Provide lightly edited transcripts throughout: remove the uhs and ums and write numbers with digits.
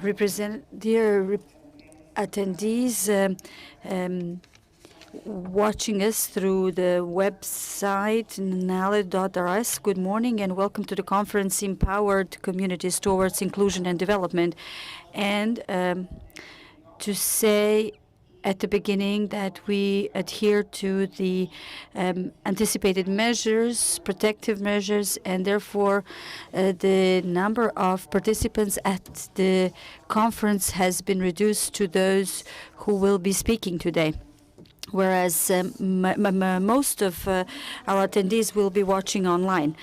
dear attendees watching us through the website NALED.rs, good morning and welcome to the conference Empowered Communities Towards Inclusion and Development. And to say at the beginning that we adhere to the anticipated measures, protective measures, and therefore the number of participants at the conference has been reduced to those who will be speaking today. Whereas most of our attendees will be watching online.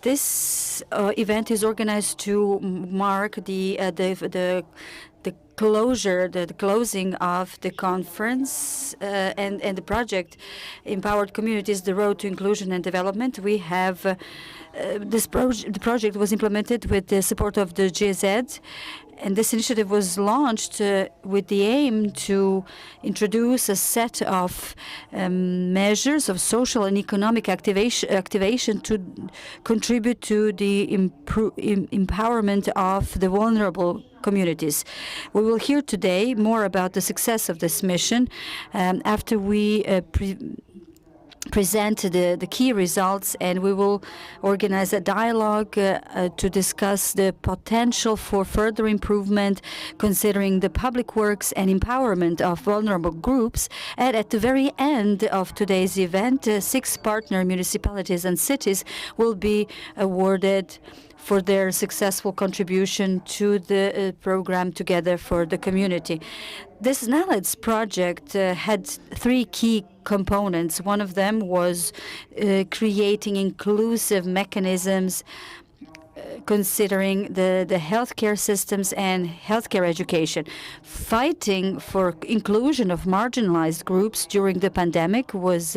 This event is organized to mark the closing of the conference and the project Empowered Communities, the Road to Inclusion and Development. We have the project was implemented with the support of the GZ, and this initiative was launched with the aim to introduce a set of measures of social and economic activation to contribute to the empowerment of the vulnerable communities. We will hear today more about the success of this mission after we present the key results, and we will organize a dialogue to discuss the potential for further improvement considering the public works and empowerment of vulnerable groups. And at the very end of today's event, 6 partner municipalities and cities will be awarded for their successful contribution to the program Together for the Community. This NALEDS project had 3 key components. One of them was creating inclusive mechanisms considering the healthcare systems and healthcare education. Fighting for inclusion of marginalized groups during the pandemic was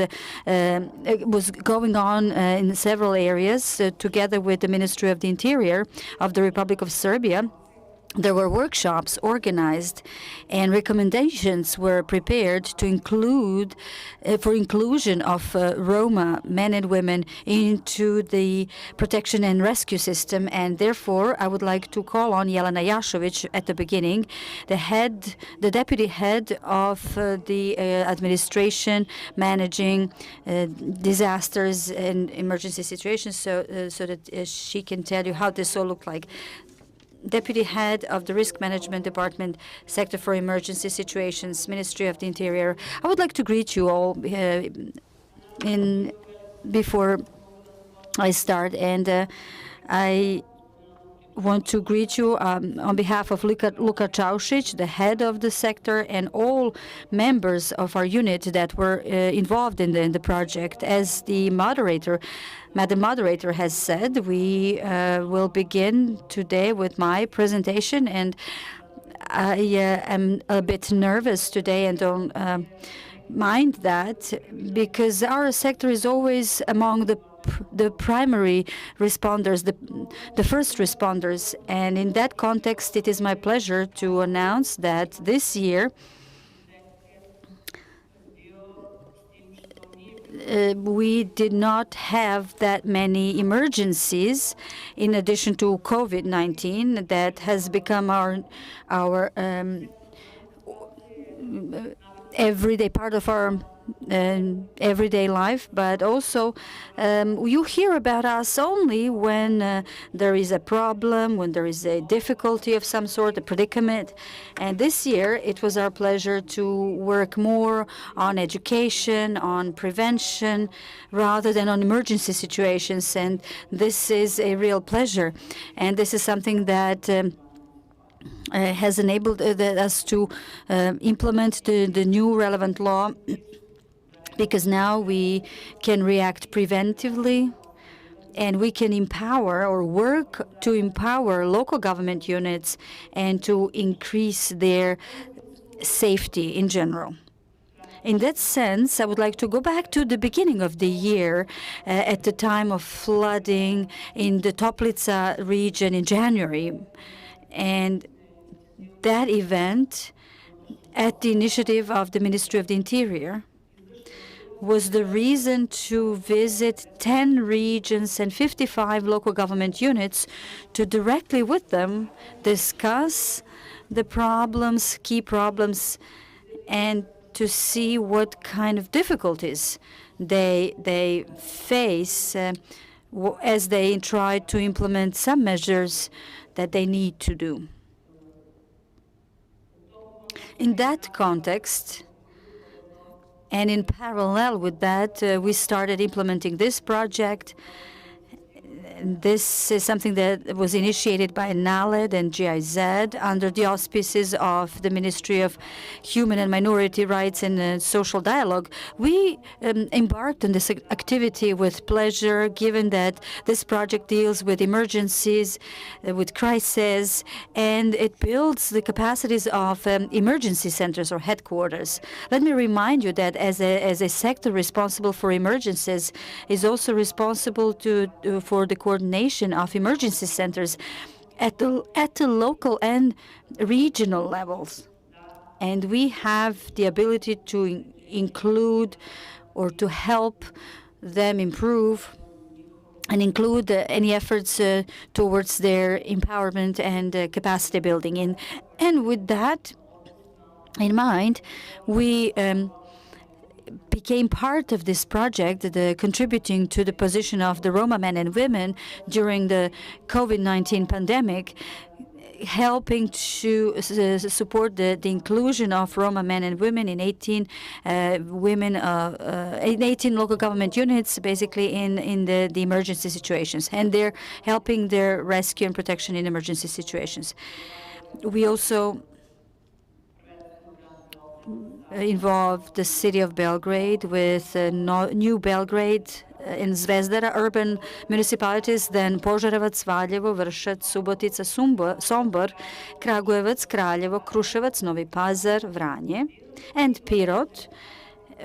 going on in several areas. Together with the Ministry of the Interior of the Republic of Serbia, there were workshops organized and recommendations were prepared to include for inclusion of Roma men and women into the protection and rescue system. And therefore, I would like to call on Jelena Jašović at the beginning, the deputy head of the administration managing disasters and emergency situations, so that she can tell you how this all looked like. Deputy Head of the Risk Management Department, Sector for Emergency Situations, Ministry of the Interior. I would like to greet you all before I start, and I want to greet you on behalf of Luka Čaušić, the head of the sector, and all members of our unit that were involved in the project. As the Madam Moderator has said, we will begin today with my presentation, and I am a bit nervous today and don't mind that, because our sector is always among the primary responders, the first responders. And in that context, it is my pleasure to announce that this year we did not have that many emergencies in addition to COVID-19 that has become our everyday part of our everyday life, but also you hear about us only when there is a problem, when there is a difficulty of some sort, a predicament. And this year it was our pleasure to work more on education, on prevention, rather than on emergency situations. And this is a real pleasure. And this is something that has enabled us to implement the new relevant law, because now we can react preventively and we can empower or work to empower local government units and to increase their safety in general. In that sense, I would like to go back to the beginning of the year at the time of flooding in the Toplica region in January. And that event, at the initiative of the Ministry of the Interior, was the reason to visit 10 regions and 55 local government units to directly with them discuss the problems, key problems, and to see what kind of difficulties they face as they try to implement some measures that they need to do. In that context, and in parallel with that, we started implementing this project. This is something that was initiated by NALED and GIZ under the auspices of the Ministry of Human and Minority Rights and Social Dialogue. We embarked on this activity with pleasure, given that this project deals with emergencies, with crises, and it builds the capacities of emergency centers or headquarters. Let me remind you that as a sector responsible for emergencies is also responsible for the coordination of emergency centers at the local and regional levels. And we have the ability to include or to help them improve and include any efforts towards their empowerment and capacity building. And with that in mind, we became part of this project, contributing to the position of the Roma men and women during the COVID-19 pandemic, helping to support the inclusion of Roma men and women in 18 in 18 local government units, basically in the emergency situations, and they're helping their rescue and protection in emergency situations. We also involved the city of Belgrade with New Belgrade in Zvezdara urban municipalities, then Požarevac, Valjevo, Vršac, Subotica, Sombor, Kragujevac, Kraljevo, Kruševac, Novi Pazar, Vranje, and Pirot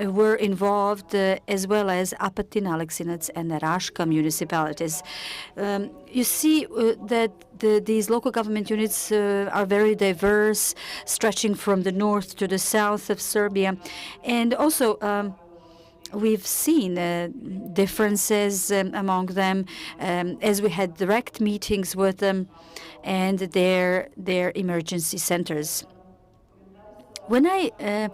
were involved, as well as Apatin, Aleksinac, and Raška municipalities. You see that these local government units are very diverse, stretching from the north to the south of Serbia. And also, we've seen differences among them as we had direct meetings with them and their emergency centers. When I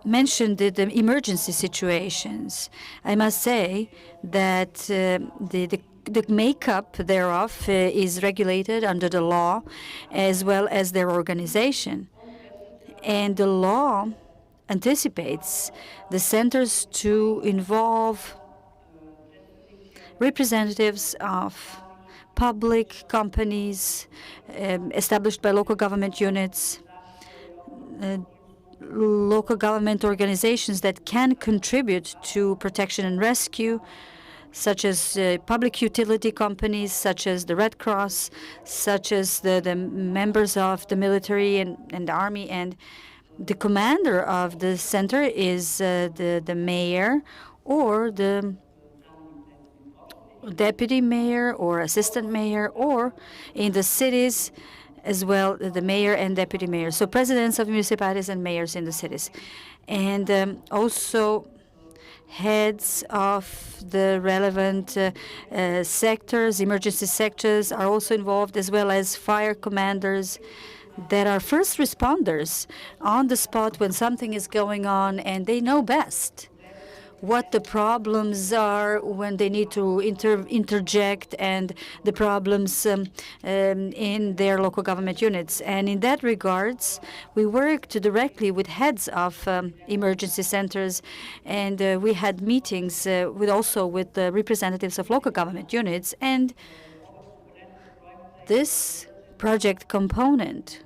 mentioned the emergency situations, I must say that the makeup thereof is regulated under the law as well as their organization. And the law anticipates the centers to involve representatives of public companies established by local government units, local government organizations that can contribute to protection and rescue, such as public utility companies, such as the Red Cross, such as the members of the military and the army. And the commander of the center is the mayor or the deputy mayor or assistant mayor, or in the cities as well, the mayor and deputy mayor. So presidents of municipalities and mayors in the cities. And also heads of the relevant sectors, emergency sectors are also involved, as well as fire commanders that are first responders on the spot when something is going on, and they know best what the problems are when they need to interject, and the problems in their local government units. And in that regards, we worked directly with heads of emergency centers, and we had meetings also with the representatives of local government units. And this project component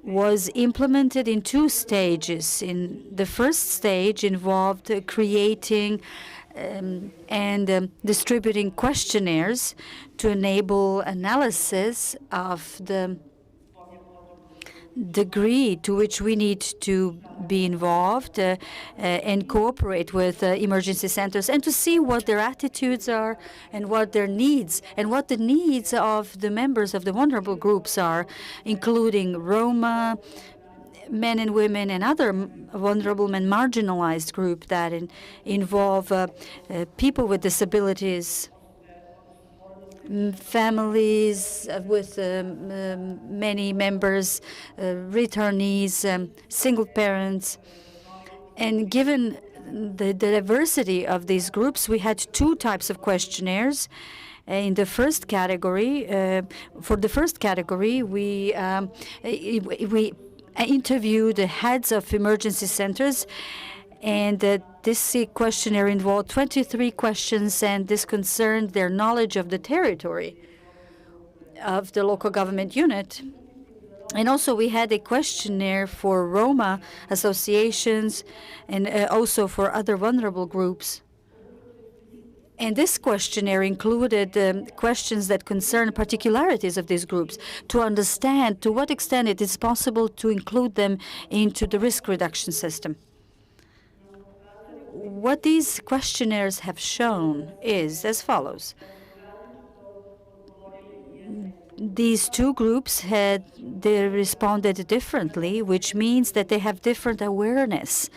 was implemented in two stages. In the first stage involved creating and distributing questionnaires to enable analysis of the degree to which we need to be involved and cooperate with emergency centers, and to see what their attitudes are and what their needs and what the needs of the members of the vulnerable groups are, including Roma, men and women and other vulnerable and marginalized groups that involve people with disabilities, families with many members, returnees, single parents. And given the diversity of these groups, we had two types of questionnaires. In the first category, for the first category, we interviewed the heads of emergency centers, and this questionnaire involved 23 questions, and this concerned their knowledge of the territory of the local government unit. And also we had a questionnaire for Roma associations and also for other vulnerable groups. And this questionnaire included questions that concern particularities of these groups to understand to what extent it is possible to include them into the risk reduction system. What these questionnaires have shown is as follows. These two groups they responded differently, which means that they have different awareness.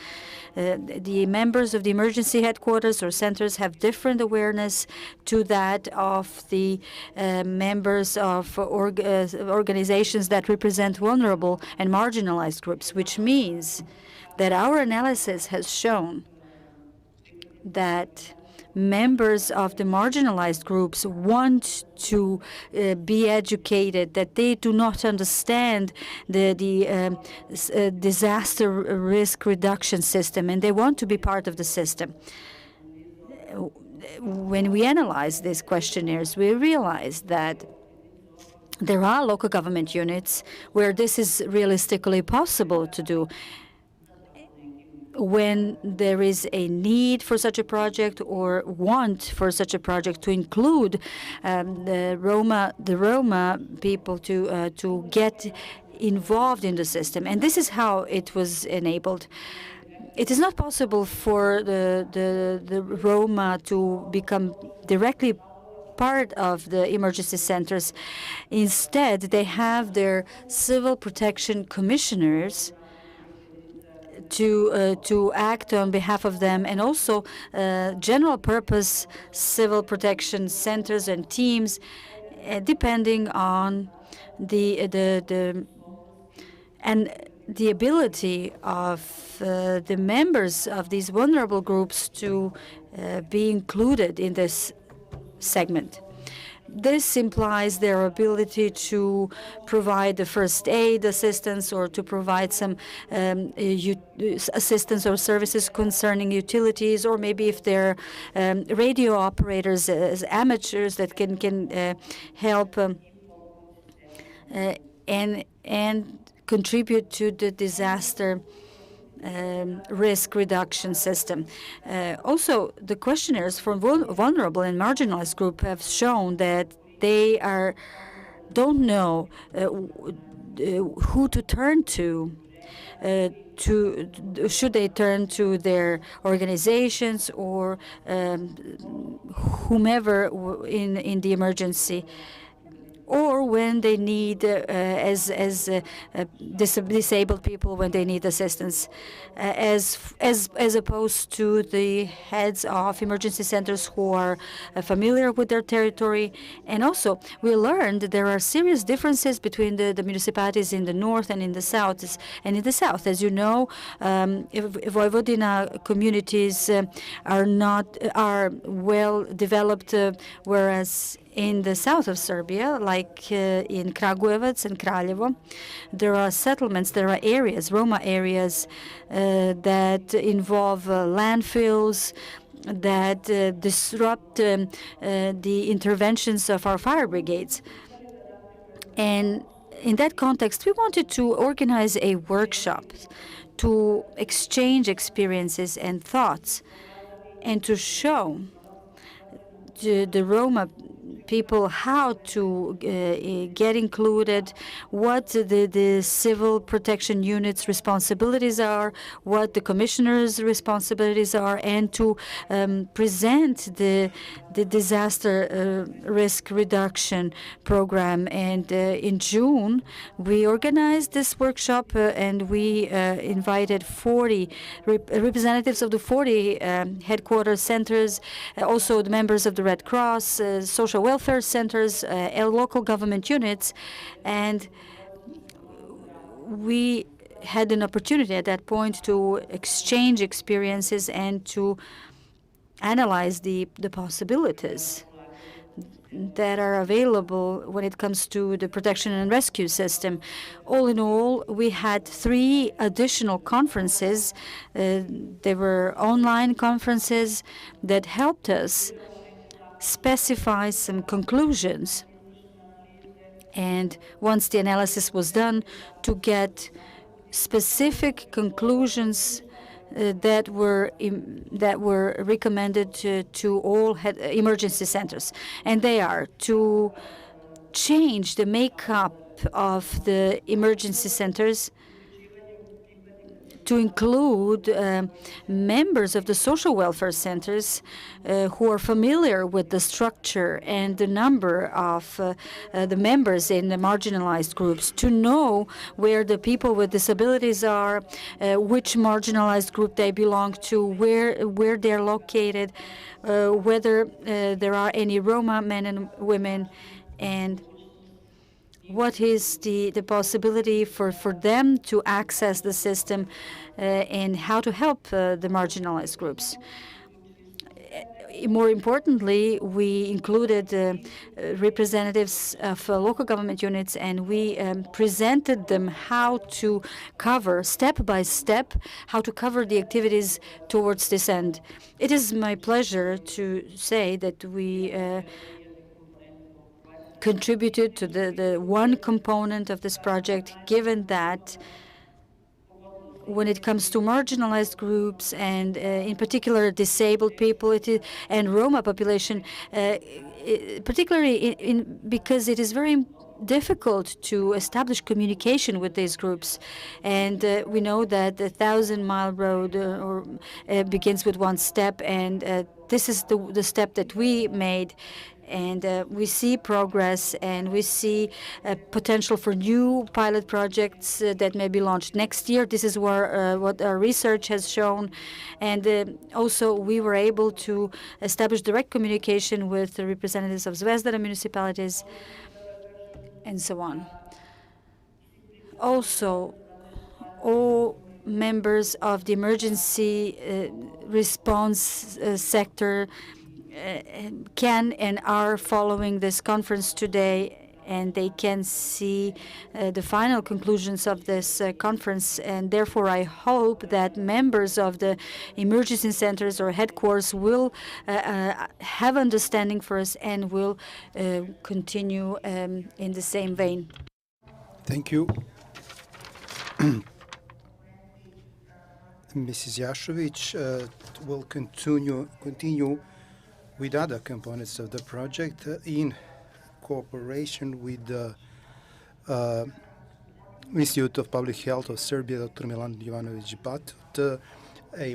The members of the emergency headquarters or centers have different awareness to that of the members of organizations that represent vulnerable and marginalized groups, which means that our analysis has shown that members of the marginalized groups want to be educated, that they do not understand the disaster risk reduction system, and they want to be part of the system. When we analyze these questionnaires, we realize that there are local government units where this is realistically possible to do. When there is a need for such a project or want for such a project to include the Roma people to get involved in the system, and this is how it was enabled. It is not possible for the Roma to become directly part of the emergency centers. Instead, they have their civil protection commissioners to act on behalf of them, and also general purpose civil protection centers and teams, depending on the ability of the members of these vulnerable groups to be included in this segment. This implies their ability to provide the first aid assistance or to provide some assistance or services concerning utilities, or maybe if they're radio operators as amateurs that can help and contribute to the disaster risk reduction system. Also, the questionnaires for vulnerable and marginalized group have shown that they don't know who to turn to. Should they turn to their organizations or whomever in the emergency, or when they need, as disabled people, when they need assistance, as opposed to the heads of emergency centers who are familiar with their territory. And also, we learned there are serious differences between the municipalities in the north and in the south. And in the south, as you know, Vojvodina communities are well developed, whereas in the south of Serbia, like in Kragujevac and Kraljevo, there are settlements, there are areas, Roma areas, that involve landfills, that disrupt the interventions of our fire brigades. And in that context, we wanted to organize a workshop to exchange experiences and thoughts and to show the Roma people how to get included, what the civil protection unit's responsibilities are, what the commissioner's responsibilities are, and to present the disaster risk reduction program. And in June, we organized this workshop, and we invited 40 representatives of the 40 headquarters centers, also the members of the Red Cross, social welfare centers, local government units, and we had an opportunity at that point to exchange experiences and to analyze the possibilities that are available when it comes to the protection and rescue system. All in all, we had 3 additional conferences. They were online conferences that helped us specify some conclusions. And once the analysis was done, to get specific conclusions that were recommended to all emergency centers, and they are to change the makeup of the emergency centers to include members of the social welfare centers who are familiar with the structure and the number of the members in the marginalized groups, to know where the people with disabilities are, which marginalized group they belong to, where they're located, whether there are any Roma men and women, and what is the possibility for them to access the system, and how to help the marginalized groups. More importantly, we included representatives of local government units, and we presented them how to cover, step by step, how to cover the activities towards this end. It is my pleasure to say that we contributed to the one component of this project, given that when it comes to marginalized groups and in particular disabled people and Roma population, particularly because it is very difficult to establish communication with these groups. And we know that the 1,000-mile road begins with one step, and this is the step that we made. And we see progress, and we see potential for new pilot projects that may be launched next year. This is what our research has shown. And also, we were able to establish direct communication with the representatives of Zvezdara municipalities and so on. Also, all members of the emergency response sector can and are following this conference today, and they can see the final conclusions of this conference. And therefore, I hope that members of the emergency centers or headquarters will have understanding for us and will continue in the same vein. Thank you. Mrs. Jaszovic will continue with other components of the project in cooperation with the Institute of Public Health of Serbia, Dr. Milan Jovanović Batut.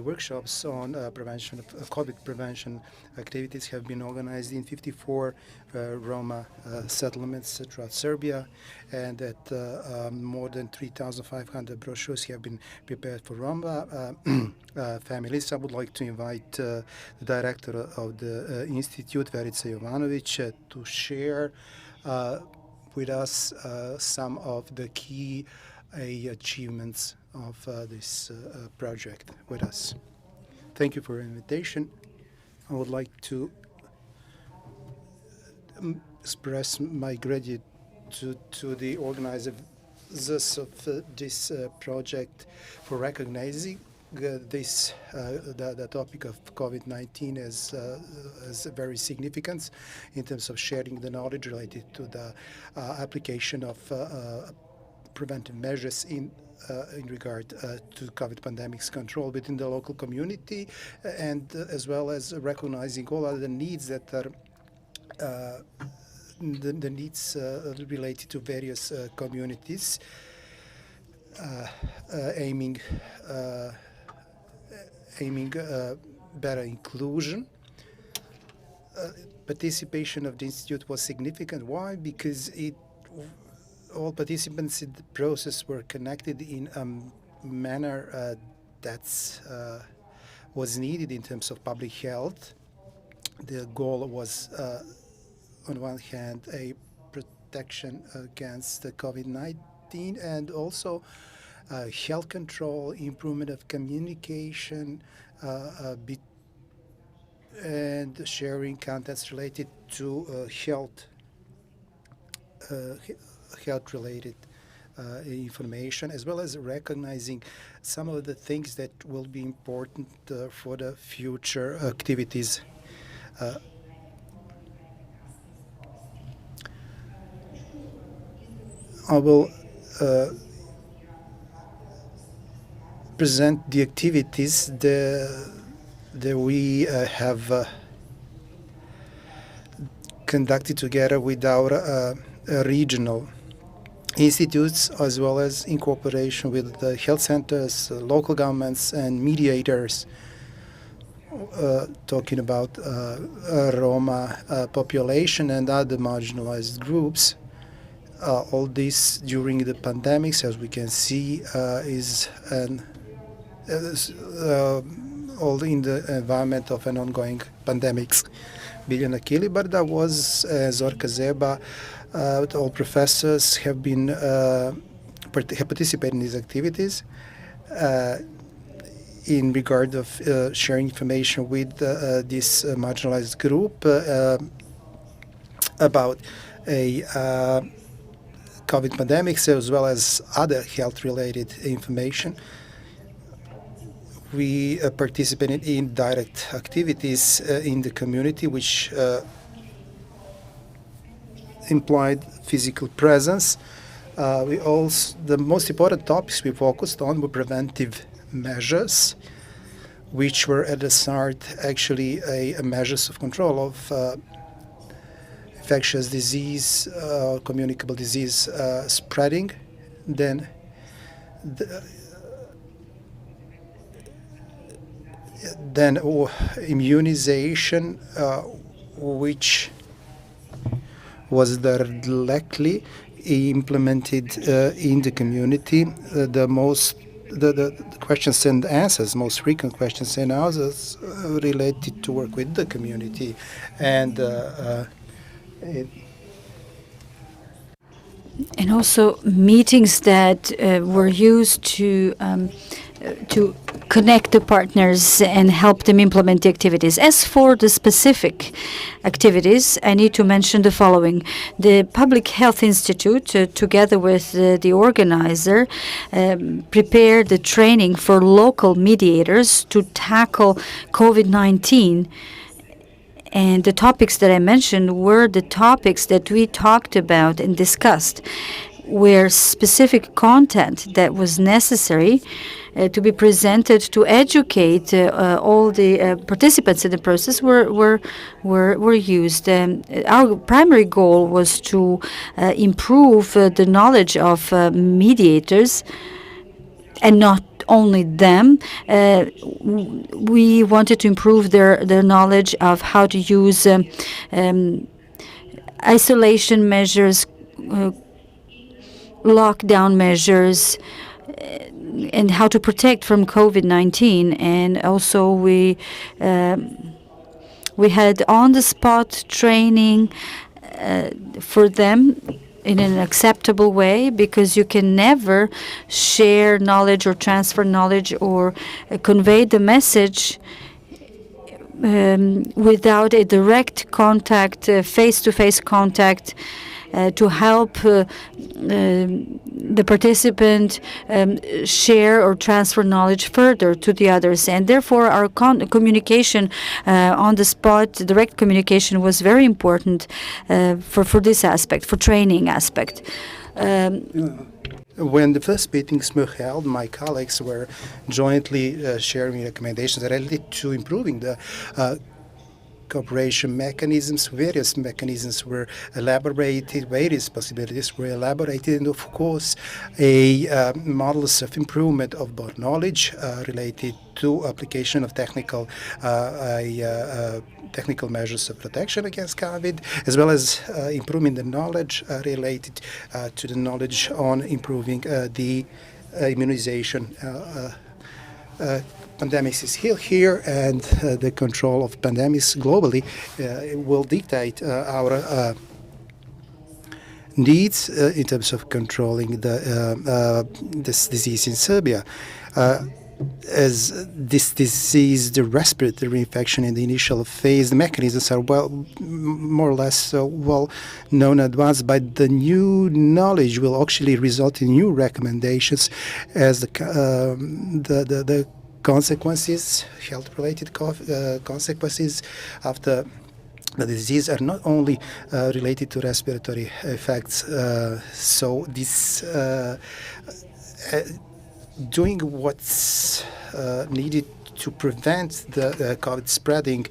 Workshops on prevention of COVID prevention activities have been organized in 54 Roma settlements throughout Serbia, and that more than 3,500 brochures have been prepared for Roma families. I would like to invite the director of the Institute, Verica Jovanović, to share with us some of the key achievements of this project with us. Thank you for your invitation. I would like to express my gratitude to the organizers of this project for recognizing the topic of COVID-19 as very significant in terms of sharing the knowledge related to the application of preventive measures in regard to COVID pandemic's control within the local community, and as well as recognizing all other needs that are the needs related to various communities, aiming better inclusion. Participation of the Institute was significant. Why? Because all participants in the process were connected in a manner that was needed in terms of public health. The goal was, on one hand, a protection against the COVID-19 and also health control, improvement of communication, and sharing contents related to health-related information, as well as recognizing some of the things that will be important for the future activities. I will present the activities that we have conducted together with our regional institutes, as well as in cooperation with the health centers, local governments, and mediators, talking about Roma population and other marginalized groups. All this during the pandemics, as we can see, is all in the environment of an ongoing pandemics. Biljana Kilibarda was Zorka Zeba. All professors have been have participated in these activities in regard of sharing information with this marginalized group about a COVID pandemics, as well as other health-related information. We participated in direct activities in the community, which implied physical presence. The most important topics we focused on were preventive measures, which were at the start actually measures of control of infectious disease, communicable disease spreading. Then immunization, which was directly implemented in the community. The questions and answers, most frequent questions and answers related to work with the community, and also meetings that were used to connect the partners and help them implement the activities. As for the specific activities, I need to mention the following. The Public Health Institute, together with the organizer, prepared the training for local mediators to tackle COVID-19. And the topics that I mentioned were the topics that we talked about and discussed, where specific content that was necessary to be presented to educate all the participants in the process were used. Our primary goal was to improve the knowledge of mediators, and not only them. We wanted to improve their knowledge of how to use isolation measures, lockdown measures, and how to protect from COVID-19. And also we had on-the-spot training for them in an acceptable way, because you can never share knowledge or transfer knowledge or convey the message without a direct contact, face-to-face contact, to help the participant share or transfer knowledge further to the others. And therefore, our communication on the spot, direct communication, was very important for this aspect, for training aspect. When the first meetings were held, my colleagues were jointly sharing recommendations related to improving the cooperation mechanisms. Various mechanisms were elaborated, various possibilities were elaborated, and of course, models of improvement of both knowledge related to application of technical measures of protection against COVID, as well as improving the knowledge related to the knowledge on improving the immunization. Pandemics is still here, and the control of pandemics globally will dictate our needs in terms of controlling this disease in Serbia. As this disease, the respiratory infection in the initial phase, the mechanisms are more or less well known in advance, but the new knowledge will actually result in new recommendations as the consequences, health-related consequences after the disease are not only related to respiratory effects. So this doing what's needed to prevent the COVID spreading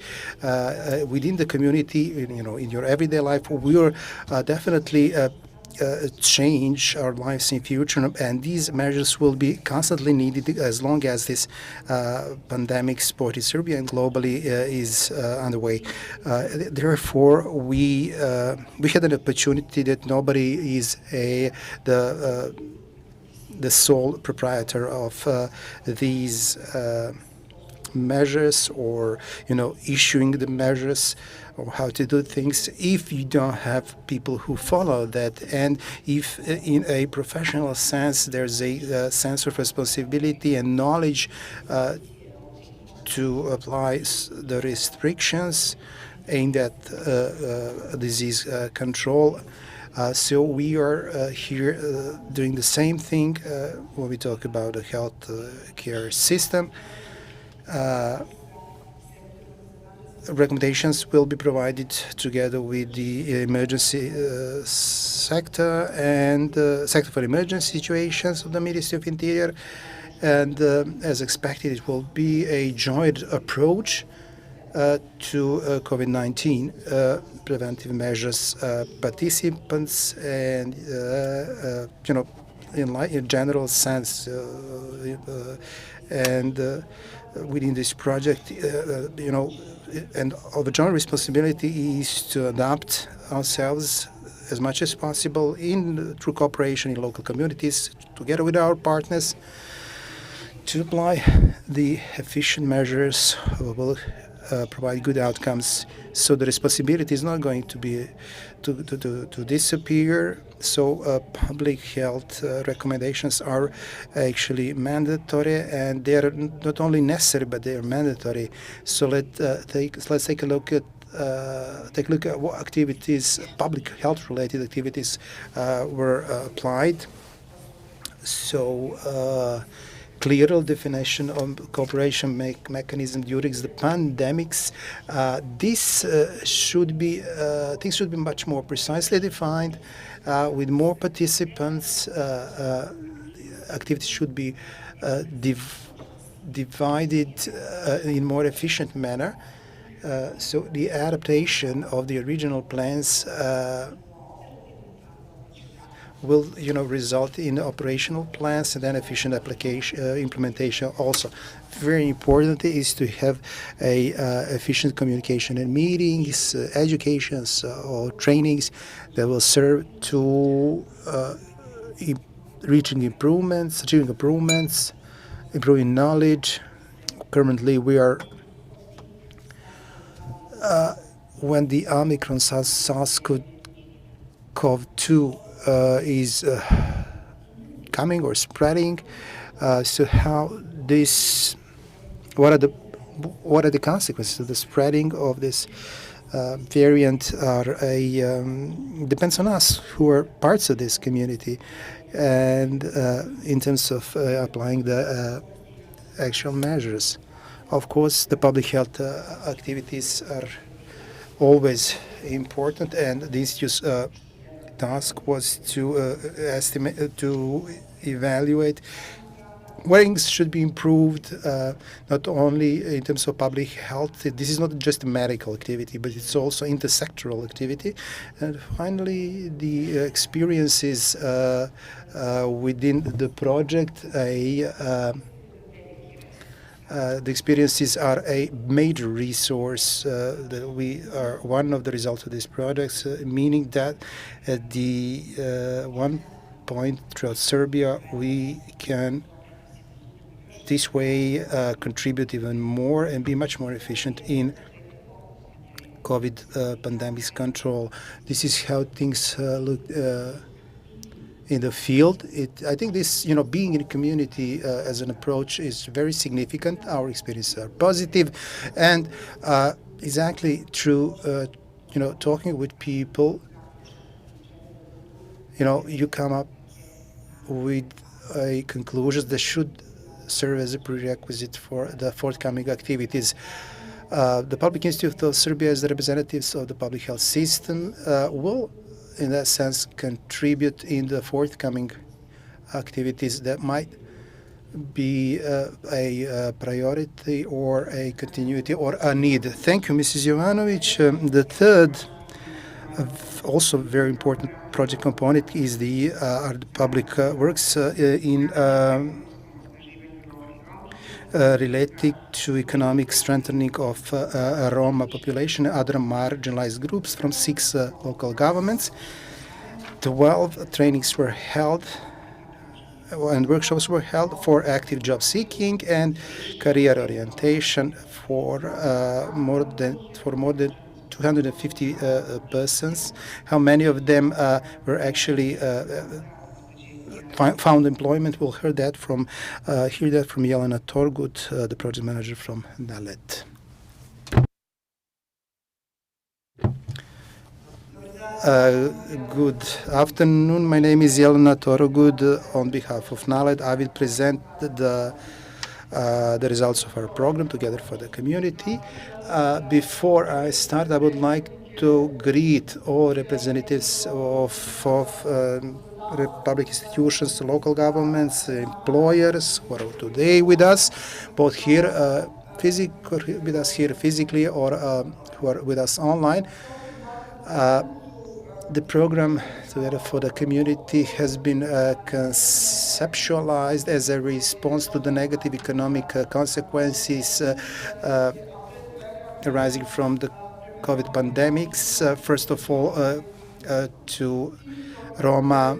within the community, in your everyday life, we are definitely change our lives in future, and these measures will be constantly needed as long as this pandemic sport in Serbia and globally is underway. Therefore, we had an opportunity that nobody is the sole proprietor of these measures, or issuing the measures, or how to do things, if you don't have people who follow that, and if in a professional sense there's a sense of responsibility and knowledge to apply the restrictions aimed at disease control. So we are here doing the same thing when we talk about the health care system. Recommendations will be provided together with the emergency sector and sector for emergency situations of the Ministry of Interior. And as expected, it will be a joint approach to COVID-19 preventive measures. Participants and in general sense, and within this project, and our joint responsibility is to adapt ourselves as much as possible through cooperation in local communities, together with our partners, to apply the efficient measures will provide good outcomes. So the responsibility is not going to be to disappear. So public health recommendations are actually mandatory, and they are not only necessary, but they are mandatory. So let's take a look at what activities, public health related activities, were applied. So clearer definition of cooperation mechanism during the pandemics. Things should be much more precisely defined, with more participants. Activities should be divided in more efficient manner. So the adaptation of the original plans will result in operational plans and then efficient implementation also. Very important is to have a efficient communication and meetings, educations or trainings that will serve to achieving improvements, improving knowledge. Currently we are when the Omicron SARS-CoV-2 is coming or spreading. So what are the consequences of the spreading of this variant? Depends on us who are parts of this community, and in terms of applying the actual measures. Of course, the public health activities are always important, and the Institute's task was to evaluate Wearings should be improved, not only in terms of public health. This is not just a medical activity, but it's also intersectoral activity. And finally, the experiences within the project, the experiences are a major resource that we are one of the results of these projects, meaning that at the one point throughout Serbia, we can this way contribute even more and be much more efficient in COVID pandemic's control. This is how things look in the field. I think this, being in a community as an approach is very significant. Our experiences are positive, and exactly through, talking with people, you come up with a conclusion that should serve as a prerequisite for the forthcoming activities. The Public Institute of Serbia, as the representatives of the public health system, will, in that sense, contribute in the forthcoming activities that might be a priority or a continuity or a need. Thank you, Mrs. Jovanovic. The third, also very important project component is the public works in related to economic strengthening of Roma population and other marginalized groups from 6 local governments. 12 trainings were held and workshops were held for active job seeking and career orientation for more than 250 persons. How many of them were actually found employment? We'll hear that from Jelena Torgut, the project manager from NALED. Good afternoon. My name is Jelena Torgut. On behalf of NALED, I will present the results of our program Together for the Community. Before I start, I would like to greet all representatives of public institutions, local governments, employers who are today with us, both here physically or who are with us online. The program Together for the Community has been conceptualized as a response to the negative economic consequences arising from the COVID pandemics. First of all, to Roma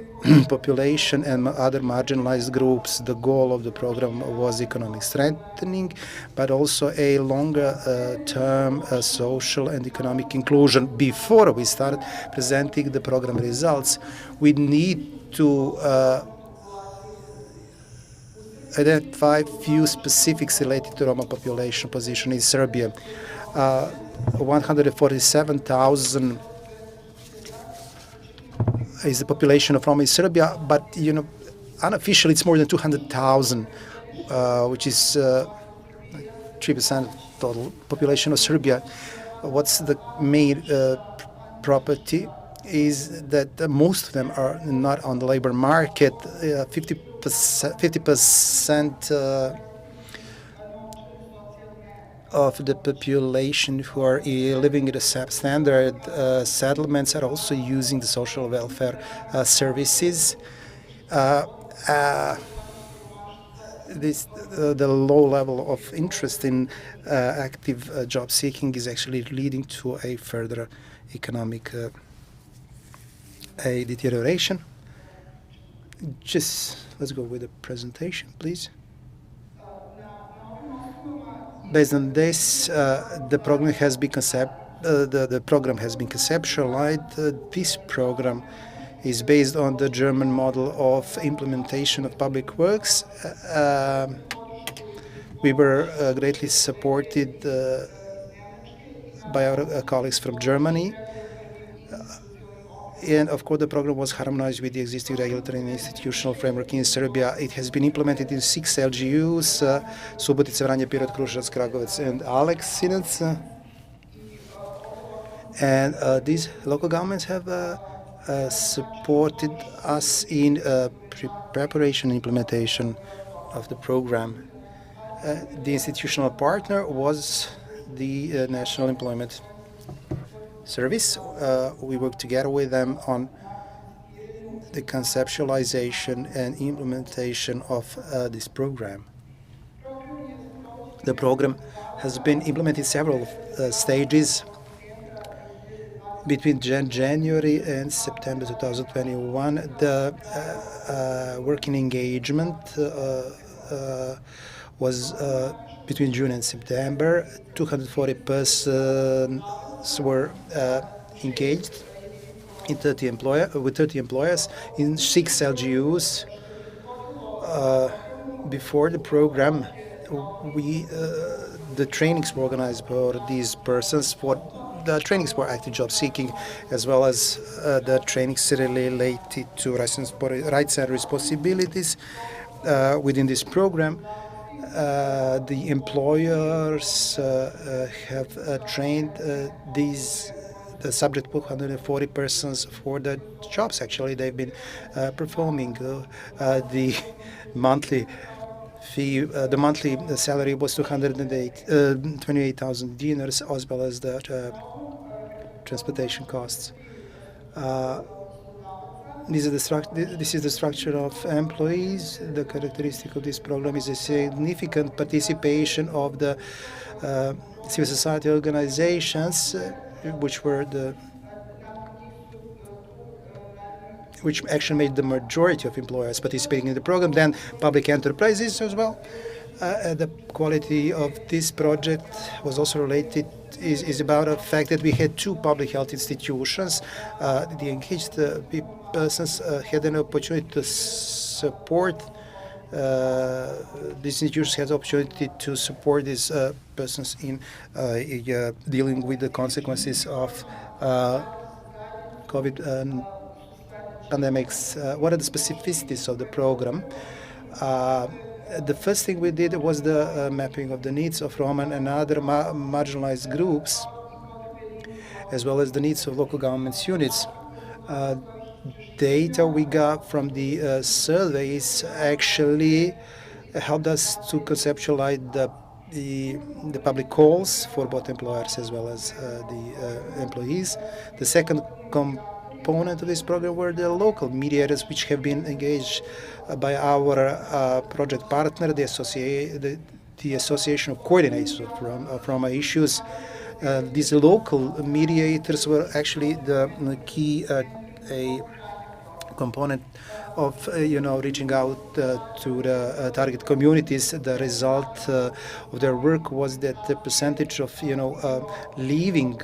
population and other marginalized groups. The goal of the program was economic strengthening, but also a longer term social and economic inclusion. Before we start presenting the program results, we need to identify few specifics related to Roma population position in Serbia. 147,000 is the population of Roma in Serbia, but unofficially it's more than 200,000, which is 3% of total population of Serbia. What's the main property is that most of them are not on the labor market. 50% of the population who are living in the substandard settlements are also using the social welfare services. The low level of interest in active job seeking is actually leading to a further economic deterioration. Just let's go with the presentation, please. Based on this, the program has been conceptualized. This program is based on the German model of implementation of public works. We were greatly supported by our colleagues from Germany. And of course, the program was harmonized with the existing regulatory and institutional framework in Serbia. It has been implemented in 6 LGUs, Subotica, Vranje, Pirot, Kruševac, Kragovec, and Aleksinac. And these local governments have supported us in preparation and implementation of the program. The institutional partner was the National Employment Service. We worked together with them on the conceptualization and implementation of this program. The program has been implemented in several stages. Between January and September 2021, the working engagement was between June and September. 240 persons were engaged in with 30 employers in 6 LGUs. Before the program, the trainings were organized for these persons. For the trainings for active job seeking, as well as the trainings related to rights and responsibilities within this program. The employers have trained the subject 140 persons for the jobs. Actually, they've been performing the monthly fee. The monthly salary was 28,000 dinars, as well as the transportation costs. This is the structure of employees. The characteristic of this program is a significant participation of the civil society organizations, which actually made the majority of employers participating in the program. Then public enterprises as well. The quality of this project was also related, is about the fact that we had 2 public health institutions. The engaged persons had an opportunity to support, these institutions had the opportunity to support these persons in dealing with the consequences of COVID pandemics. What are the specificities of the program? The first thing we did was the mapping of the needs of Roma and other marginalized groups, as well as the needs of local governments units. Data we got from the surveys actually helped us to conceptualize the public calls for both employers as well as the employees. The second component of this program were the local mediators, which have been engaged by our project partner, the Association of Coordinators of Roma Issues. These local mediators were actually the key component of reaching out to the target communities. The result of their work was that the percentage of leaving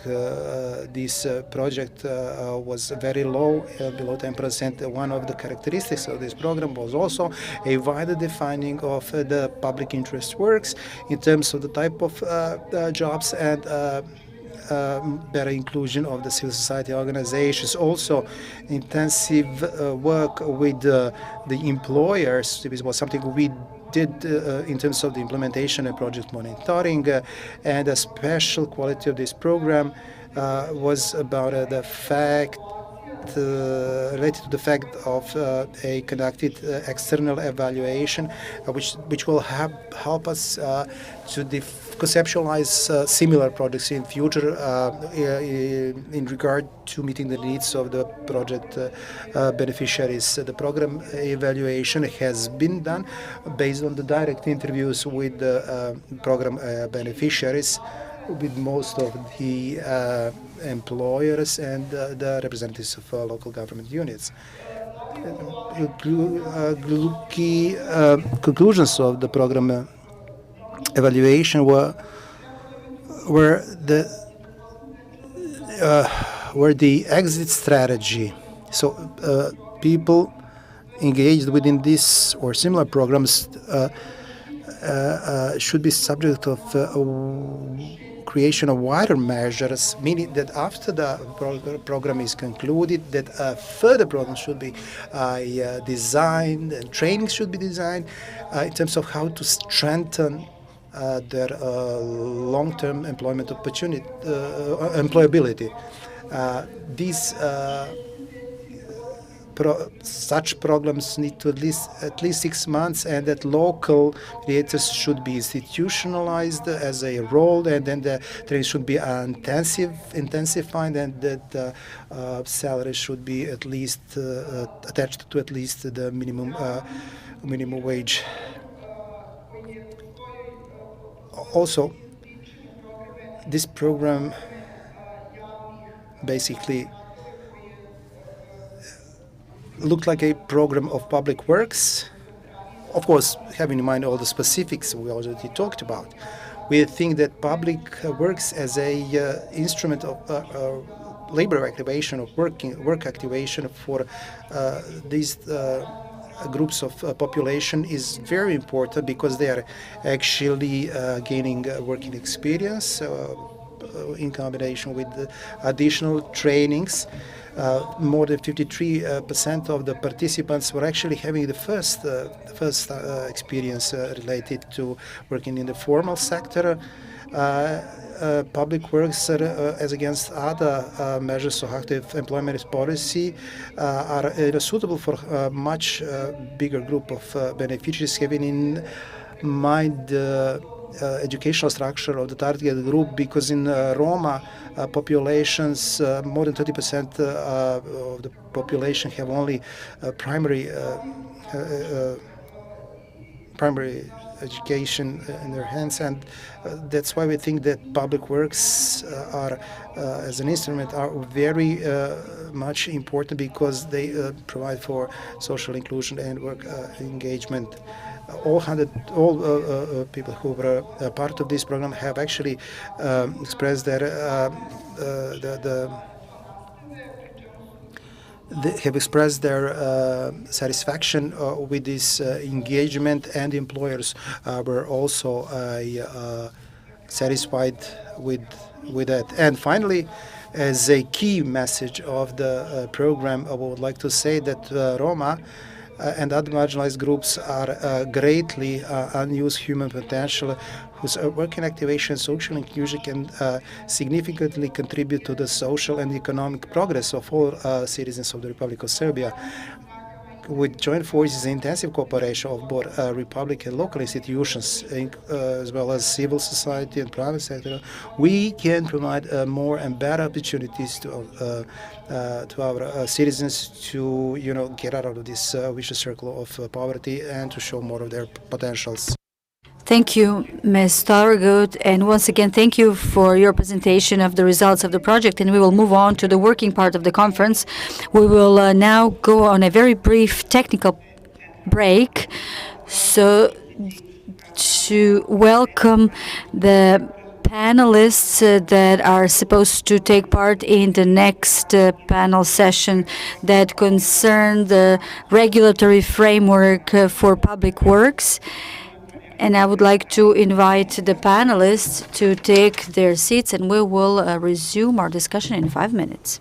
this project was very low, below 10%. One of the characteristics of this program was also a wider defining of the public interest works in terms of the type of jobs and better inclusion of the civil society organizations. Also, intensive work with the employers. This was something we did in terms of the implementation and project monitoring. And a special quality of this program was about the fact related to the fact of a conducted external evaluation, which will help us to conceptualize similar projects in future in regard to meeting the needs of the project beneficiaries. The program evaluation has been done based on the direct interviews with the program beneficiaries, with most of the employers and the representatives of local government units. Key conclusions of the program evaluation were the exit strategy. So people engaged within this or similar programs should be subject of creation of wider measures, meaning that after the program is concluded, that further programs should be designed and training should be designed in terms of how to strengthen their long-term employment opportunity, employability. These such programs need to at least 6 months, and that local mediators should be institutionalized as a role, and then the training should be intensified, and that the salary should be at least attached to at least the minimum wage. Also, this program basically looked like a program of public works. Of course, having in mind all the specifics we already talked about, we think that public works as a instrument of labor activation, of work activation for these groups of population is very important, because they are actually gaining working experience in combination with additional trainings. More than 53% of the participants were actually having the first experience related to working in the formal sector. Public works, as against other measures of active employment policy, are suitable for a much bigger group of beneficiaries, having in mind the educational structure of the target group, because in Roma populations, more than 30% of the population have only primary education in their hands, and that's why we think that public works are, as an instrument, are very much important, because they provide for social inclusion and work engagement. All people who were part of this program have actually expressed their they have expressed their satisfaction with this engagement, and employers were also satisfied with that. And finally, as a key message of the program, I would like to say that Roma and other marginalized groups are greatly unused human potential, whose working activation and social inclusion can significantly contribute to the social and economic progress of all citizens of the Republic of Serbia. With joint forces and intensive cooperation of both republic and local institutions, as well as civil society and private sector, we can provide more and better opportunities to our citizens to, get out of this vicious circle of poverty, and to show more of their potentials. Thank you, Ms. Thorogood, and once again, thank you for your presentation of the results of the project, and we will move on to the working part of the conference. We will now go on a very brief technical break, so to welcome the panelists that are supposed to take part in the next panel session that concern the regulatory framework for public works. And I would like to invite the panelists to take their seats, and we will resume our discussion in 5 minutes.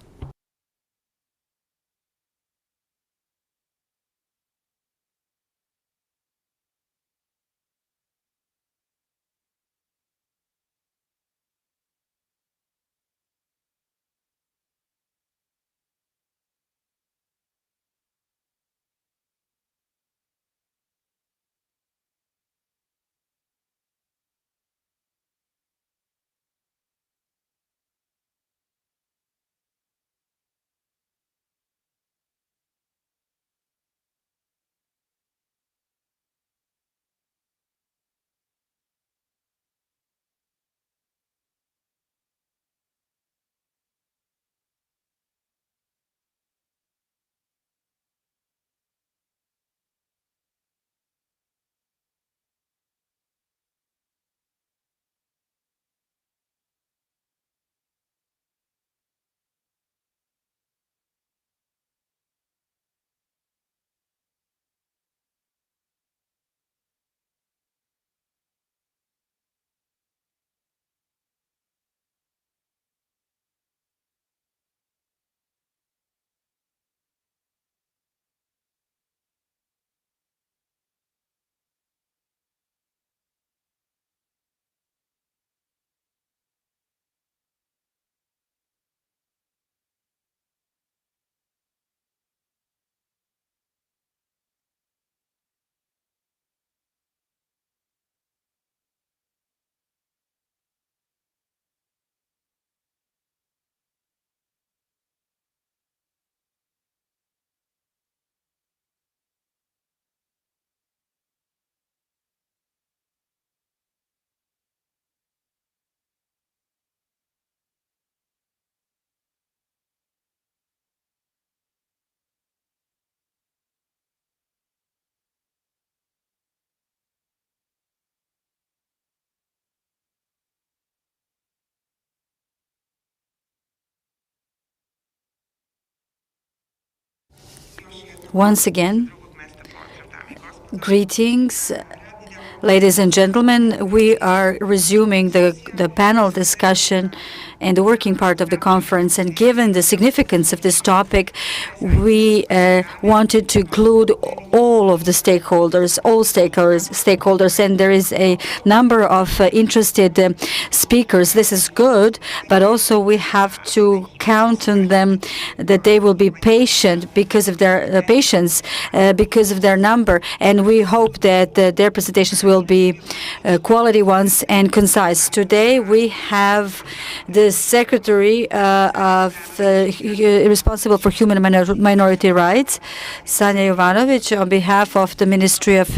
Once again, greetings. Ladies and gentlemen, we are resuming the panel discussion and the working part of the conference. And given the significance of this topic, we wanted to include all of the stakeholders, and there is a number of interested speakers. This is good, but also we have to count on them that they will be patient because of their patience, because of their number. And we hope that their presentations will be quality ones and concise. Today we have the Secretary responsible for human and minority rights, Sanja Jovanovic, on behalf of the Ministry of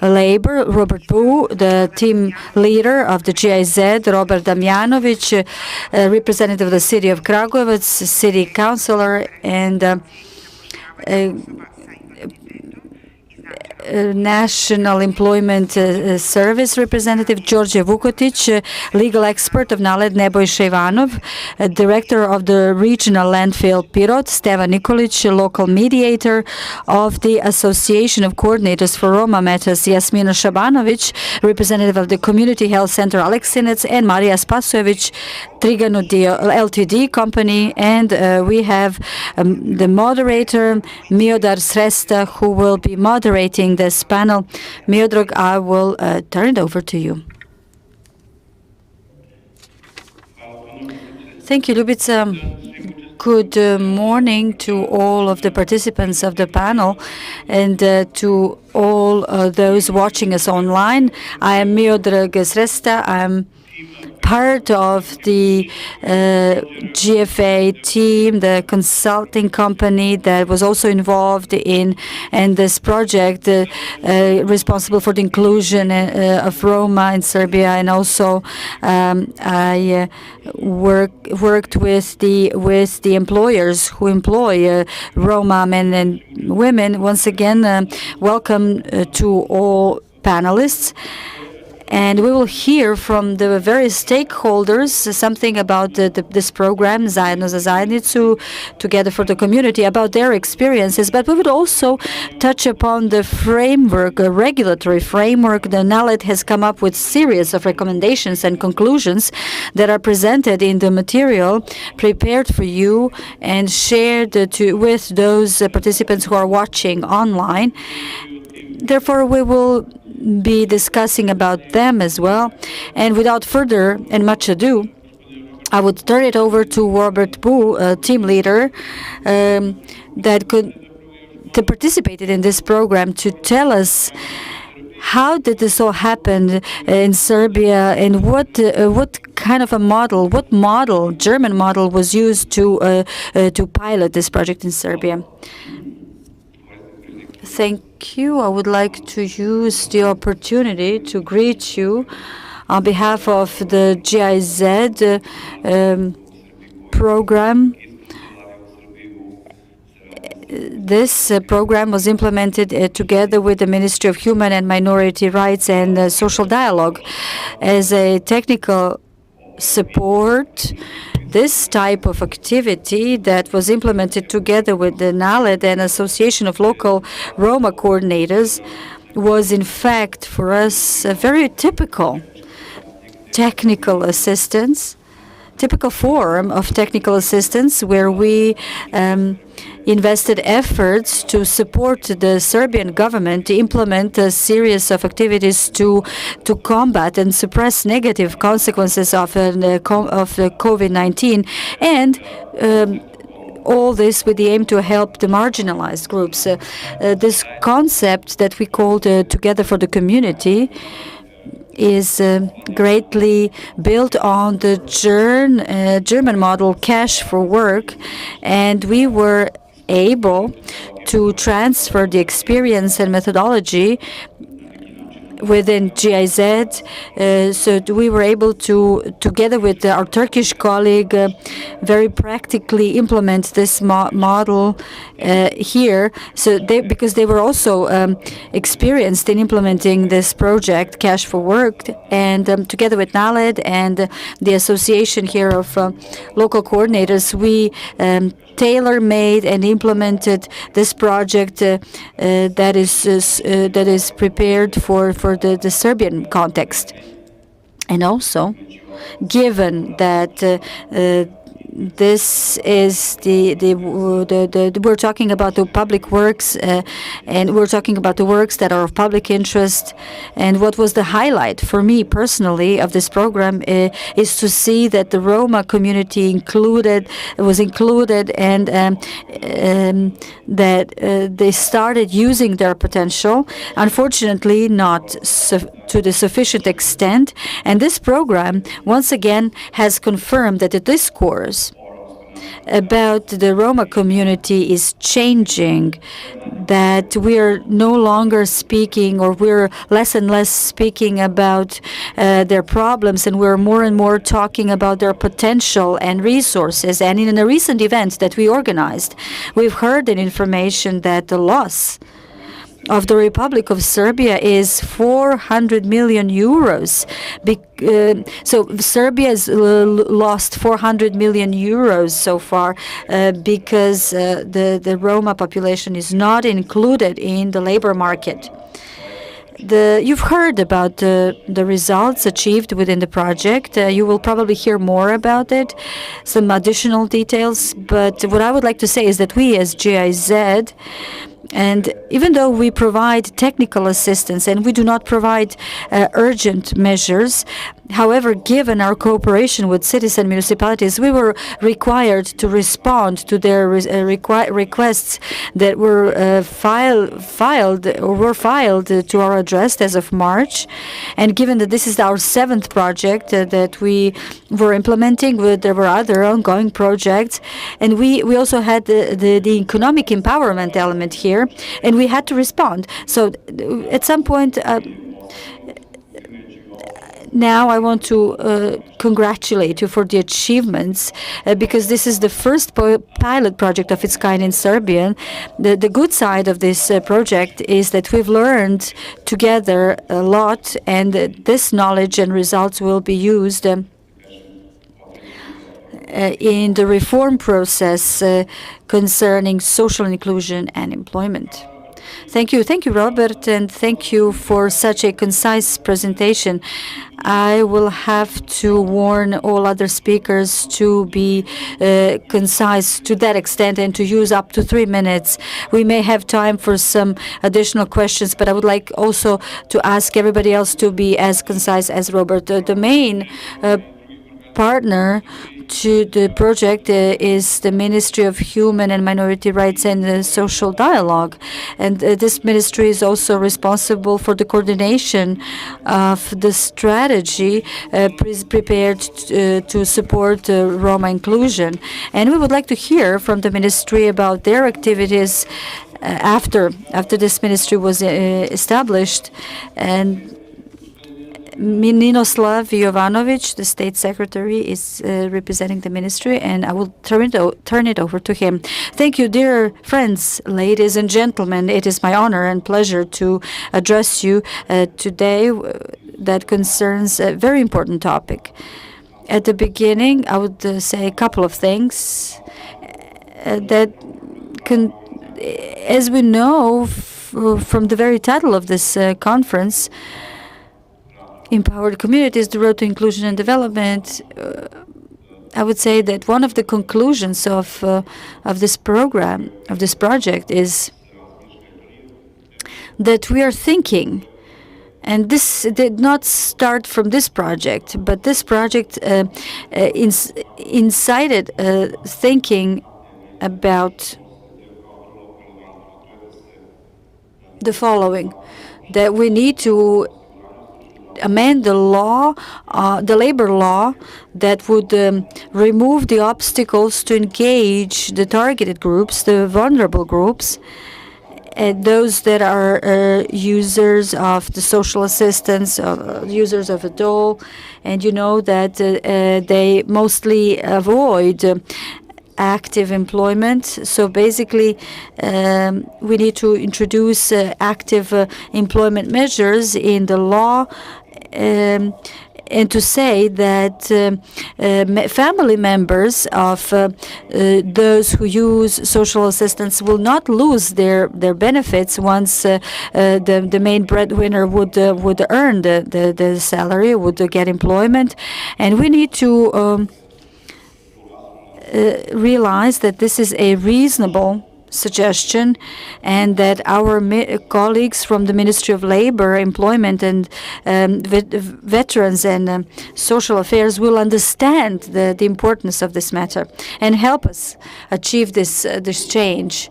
Labor, Robert Bu, the team leader of the GIZ, Robert Damjanovic, representative of the city of Kragujevac, city councilor, and National Employment Service representative George Vukotic, legal expert of NALED Nebojša Ivanov, director of the regional landfill Pirot, Stevan Nikolic, local mediator of the Association of Coordinators for Roma Matters, Jasmina Šabanović, representative of the Community Health Center Aleksinec, and Marija Spasojević, Triganudio Ltd company, and we have the moderator Miodar Sresta, who will be moderating this panel. Miodrag, I will turn it over to you. Thank you, Ljubica. Good morning to all of the participants of the panel and to all those watching us online. I am Miodrag Sresta. I'm part of the GFA team, the consulting company that was also involved in this project, responsible for the inclusion of Roma in Serbia, and also I worked with the employers who employ Roma men and women. Once again, welcome to all panelists. And we will hear from the various stakeholders something about this program, Zajedno za zajednicu, Together for the Community, about their experiences. But we would also touch upon the framework, a regulatory framework. The NALED has come up with a series of recommendations and conclusions that are presented in the material prepared for you and shared with those participants who are watching online. Therefore, we will be discussing about them as well. And without further and much ado, I would turn it over to Robert Bu, team leader, that participated in this program, to tell us how did this all happen in Serbia, and what kind of a model, German model, was used to pilot this project in Serbia. Thank you. I would like to use the opportunity to greet you on behalf of the GIZ program. This program was implemented together with the Ministry of Human and Minority Rights and Social Dialogue as a technical support. This type of activity that was implemented together with the NALED and Association of Local Roma Coordinators was, in fact, for us a very typical technical assistance, typical form of technical assistance, where we invested efforts to support the Serbian government to implement a series of activities to combat and suppress negative consequences of COVID-19, and all this with the aim to help the marginalized groups. This concept that we called Together for the Community is greatly built on the German model, Cash for Work, and we were able to transfer the experience and methodology within GIZ. So we were able to, together with our Turkish colleague, very practically implement this model here. So because they were also experienced in implementing this project, Cash for Work, and together with NALED and the association here of local coordinators, we tailor-made and implemented this project that is prepared for the Serbian context. And also, given that this is we're talking about the public works, and we're talking about the works that are of public interest. And what was the highlight for me personally of this program is to see that the Roma community was included, and that they started using their potential. Unfortunately, not to the sufficient extent. And this program once again has confirmed that the discourse about the Roma community is changing, that we are no longer speaking, or we're less and less speaking about their problems, and we're more and more talking about their potential and resources. And in a recent event that we organized, we've heard an information that the loss of the Republic of Serbia is 400 million euros. So Serbia has lost 400 million euros so far because the Roma population is not included in the labor market. You've heard about the results achieved within the project. You will probably hear more about it, some additional details. But what I would like to say is that we as GIZ, and even though we provide technical assistance and we do not provide urgent measures, however, given our cooperation with cities and municipalities, we were required to respond to their requests that were filed to our address as of March. And given that this is our 7th project that we were implementing, there were other ongoing projects, and we also had the economic empowerment element here, and we had to respond. So at some point, now I want to congratulate you for the achievements, because this is the first pilot project of its kind in Serbia. The good side of this project is that we've learned together a lot, and this knowledge and results will be used in the reform process concerning social inclusion and employment. Thank you, Robert, and thank you for such a concise presentation. I will have to warn all other speakers to be concise to that extent and to use up to 3 minutes. We may have time for some additional questions, but I would like also to ask everybody else to be as concise as Robert. The main partner to the project is the Ministry of Human and Minority Rights and Social Dialogue. And this ministry is also responsible for the coordination of the strategy prepared to support Roma inclusion. And we would like to hear from the ministry about their activities after this ministry was established. And Ninoslav Jovanovic, the State Secretary, is representing the ministry, and I will turn it over to him. Thank you, dear friends, ladies and gentlemen. It is my honor and pleasure to address you today that concerns a very important topic. At the beginning, I would say a couple of things as we know from the very title of this conference, Empowered Communities, the Road to Inclusion and Development. I would say that one of the conclusions of this program, of this project, is that we are thinking, and this did not start from this project, but this project incited thinking about the following, that we need to amend the law, the labor law, that would remove the obstacles to engage the targeted groups, the vulnerable groups, and those that are users of the social assistance, users of a dole, and you know that they mostly avoid active employment. So basically, we need to introduce active employment measures in the law, and to say that family members of those who use social assistance will not lose their benefits once the main breadwinner would earn the salary, would get employment. And we need to realize that this is a reasonable suggestion, and that our colleagues from the Ministry of Labor, Employment, and Veterans and Social Affairs will understand the importance of this matter and help us achieve this change.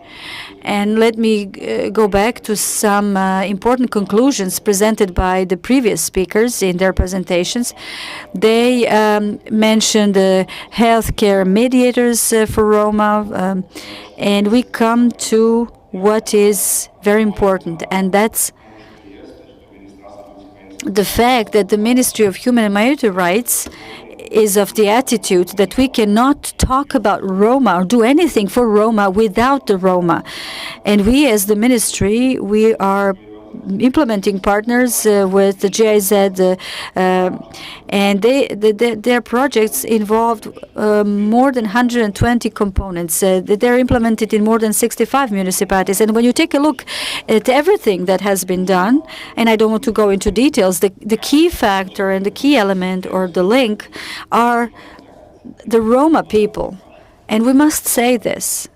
And let me go back to some important conclusions presented by the previous speakers in their presentations. They mentioned healthcare mediators for Roma, and we come to what is very important, and that's the fact that the Ministry of Human and Humanitarian Rights is of the attitude that we cannot talk about Roma or do anything for Roma without the Roma. And we, as the ministry, we are implementing partners with the GIZ, and their projects involved more than 120 components. They're implemented in more than 65 municipalities. And when you take a look at everything that has been done, and I don't want to go into details, the key factor and the key element or the link are the Roma people. And we must say this.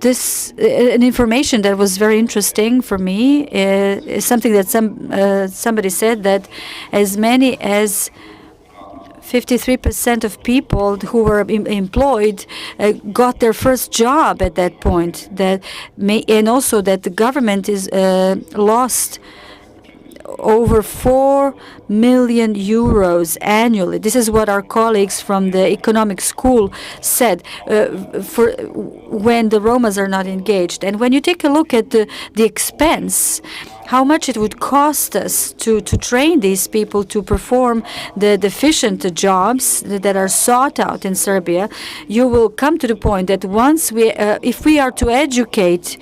An information that was very interesting for me is something that somebody said, that as many as 53% of people who were employed got their first job at that point. And also that the government is lost over 4 million euros annually. This is what our colleagues from the economic school said for when the Romas are not engaged. And when you take a look at the expense, how much it would cost us to train these people to perform the deficient jobs that are sought out in Serbia, you will come to the point that once if we are to educate,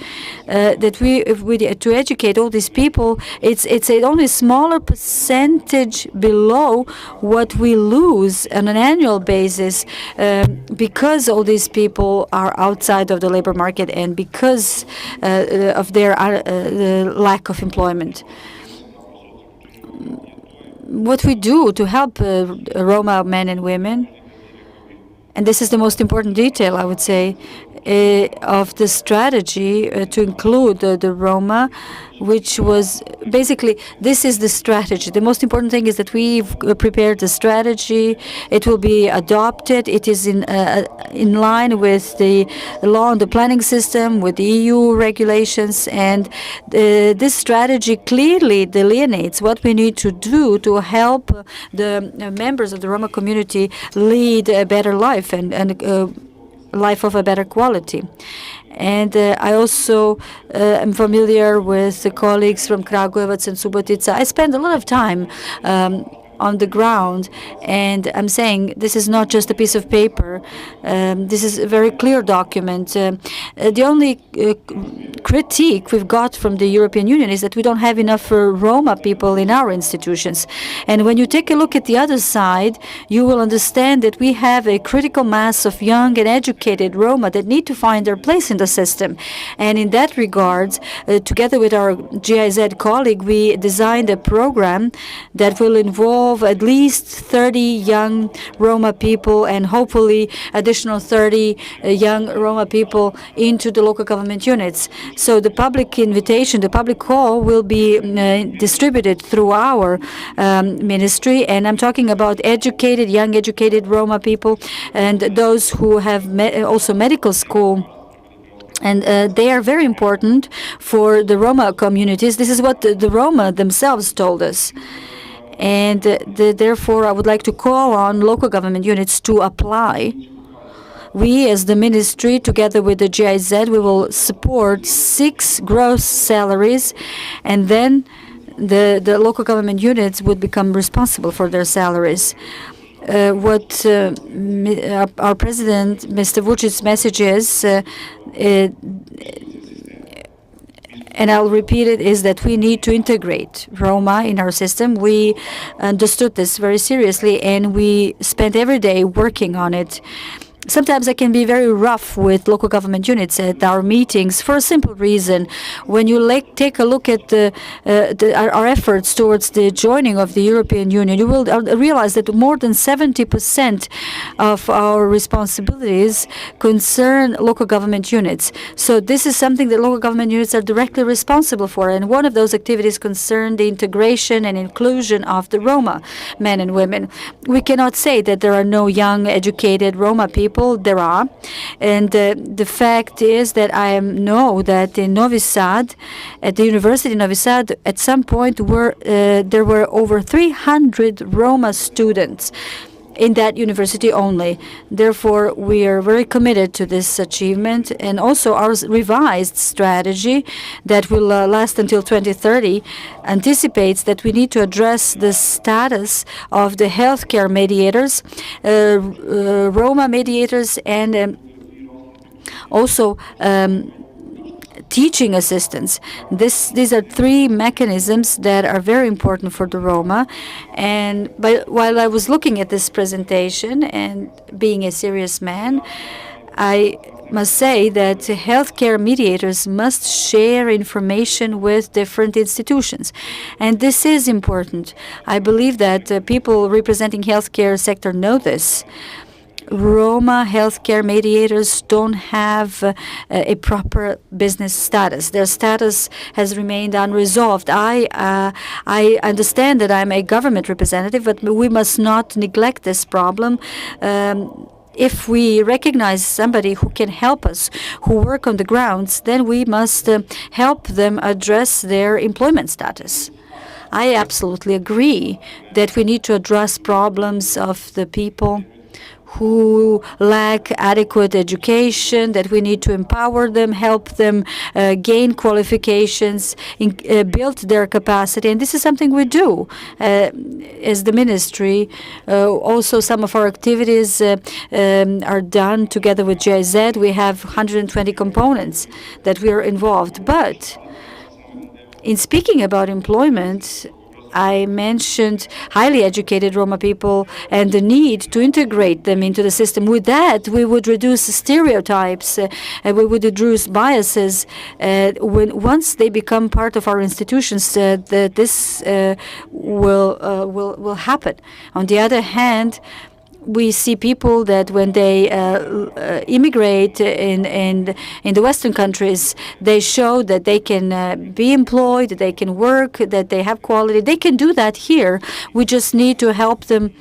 to educate all these people, it's only a smaller percentage below what we lose on an annual basis because all these people are outside of the labor market and because of their lack of employment. What we do to help Roma men and women, and this is the most important detail, I would say, of the strategy to include the Roma, which was basically, this is the strategy. The most important thing is that we've prepared the strategy. It will be adopted. It is in line with the law and the planning system, with the EU regulations, and this strategy clearly delineates what we need to do to help the members of the Roma community lead a better life and life of a better quality. And I also am familiar with the colleagues from Kragujevac and Subotica. I spend a lot of time on the ground, and I'm saying this is not just a piece of paper. This is a very clear document. The only critique we've got from the European Union is that we don't have enough Roma people in our institutions. And when you take a look at the other side, you will understand that we have a critical mass of young and educated Roma that need to find their place in the system. And in that regard, together with our GIZ colleague, we designed a program that will involve at least 30 young Roma people and hopefully additional 30 young Roma people into the local government units. So the public invitation, the public call will be distributed through our ministry, and I'm talking about educated, young educated Roma people and those who have also medical school. And they are very important for the Roma communities. This is what the Roma themselves told us. And therefore, I would like to call on local government units to apply. We, as the ministry, together with the GIZ, we will support 6 gross salaries, and then the local government units would become responsible for their salaries. What our president, Mr. Vucic's message is, and I'll repeat it, is that we need to integrate Roma in our system. We understood this very seriously, and we spent every day working on it. Sometimes I can be very rough with local government units at our meetings for a simple reason. When you take a look at our efforts towards the joining of the European Union, you will realize that more than 70% of our responsibilities concern local government units. So this is something that local government units are directly responsible for. And one of those activities concern the integration and inclusion of the Roma men and women. We cannot say that there are no young, educated Roma people. There are, and the fact is that I know that in Novi Sad, at the University of Novi Sad, at some point there were over 300 Roma students in that university only. Therefore, we are very committed to this achievement, and also our revised strategy that will last until 2030 anticipates that we need to address the status of the healthcare mediators, Roma mediators, and also teaching assistants. These are three mechanisms that are very important for the Roma. And while I was looking at this presentation and being a serious man, I must say that healthcare mediators must share information with different institutions. And this is important. I believe that people representing healthcare sector know this. Roma healthcare mediators don't have a proper business status. Their status has remained unresolved. I understand that I'm a government representative, but we must not neglect this problem. If we recognize somebody who can help us, who work on the grounds, then we must help them address their employment status. I absolutely agree that we need to address problems of the people who lack adequate education, that we need to empower them, help them gain qualifications, build their capacity. And this is something we do as the ministry. Also, some of our activities are done together with GIZ. We have 120 components that we are involved. But in speaking about employment, I mentioned highly educated Roma people and the need to integrate them into the system. With that, we would reduce stereotypes, and we would reduce biases. Once they become part of our institutions, this will happen. On the other hand, we see people that when they immigrate in the Western countries, they show that they can be employed, that they can work, that they have quality. They can do that here. We just need to help them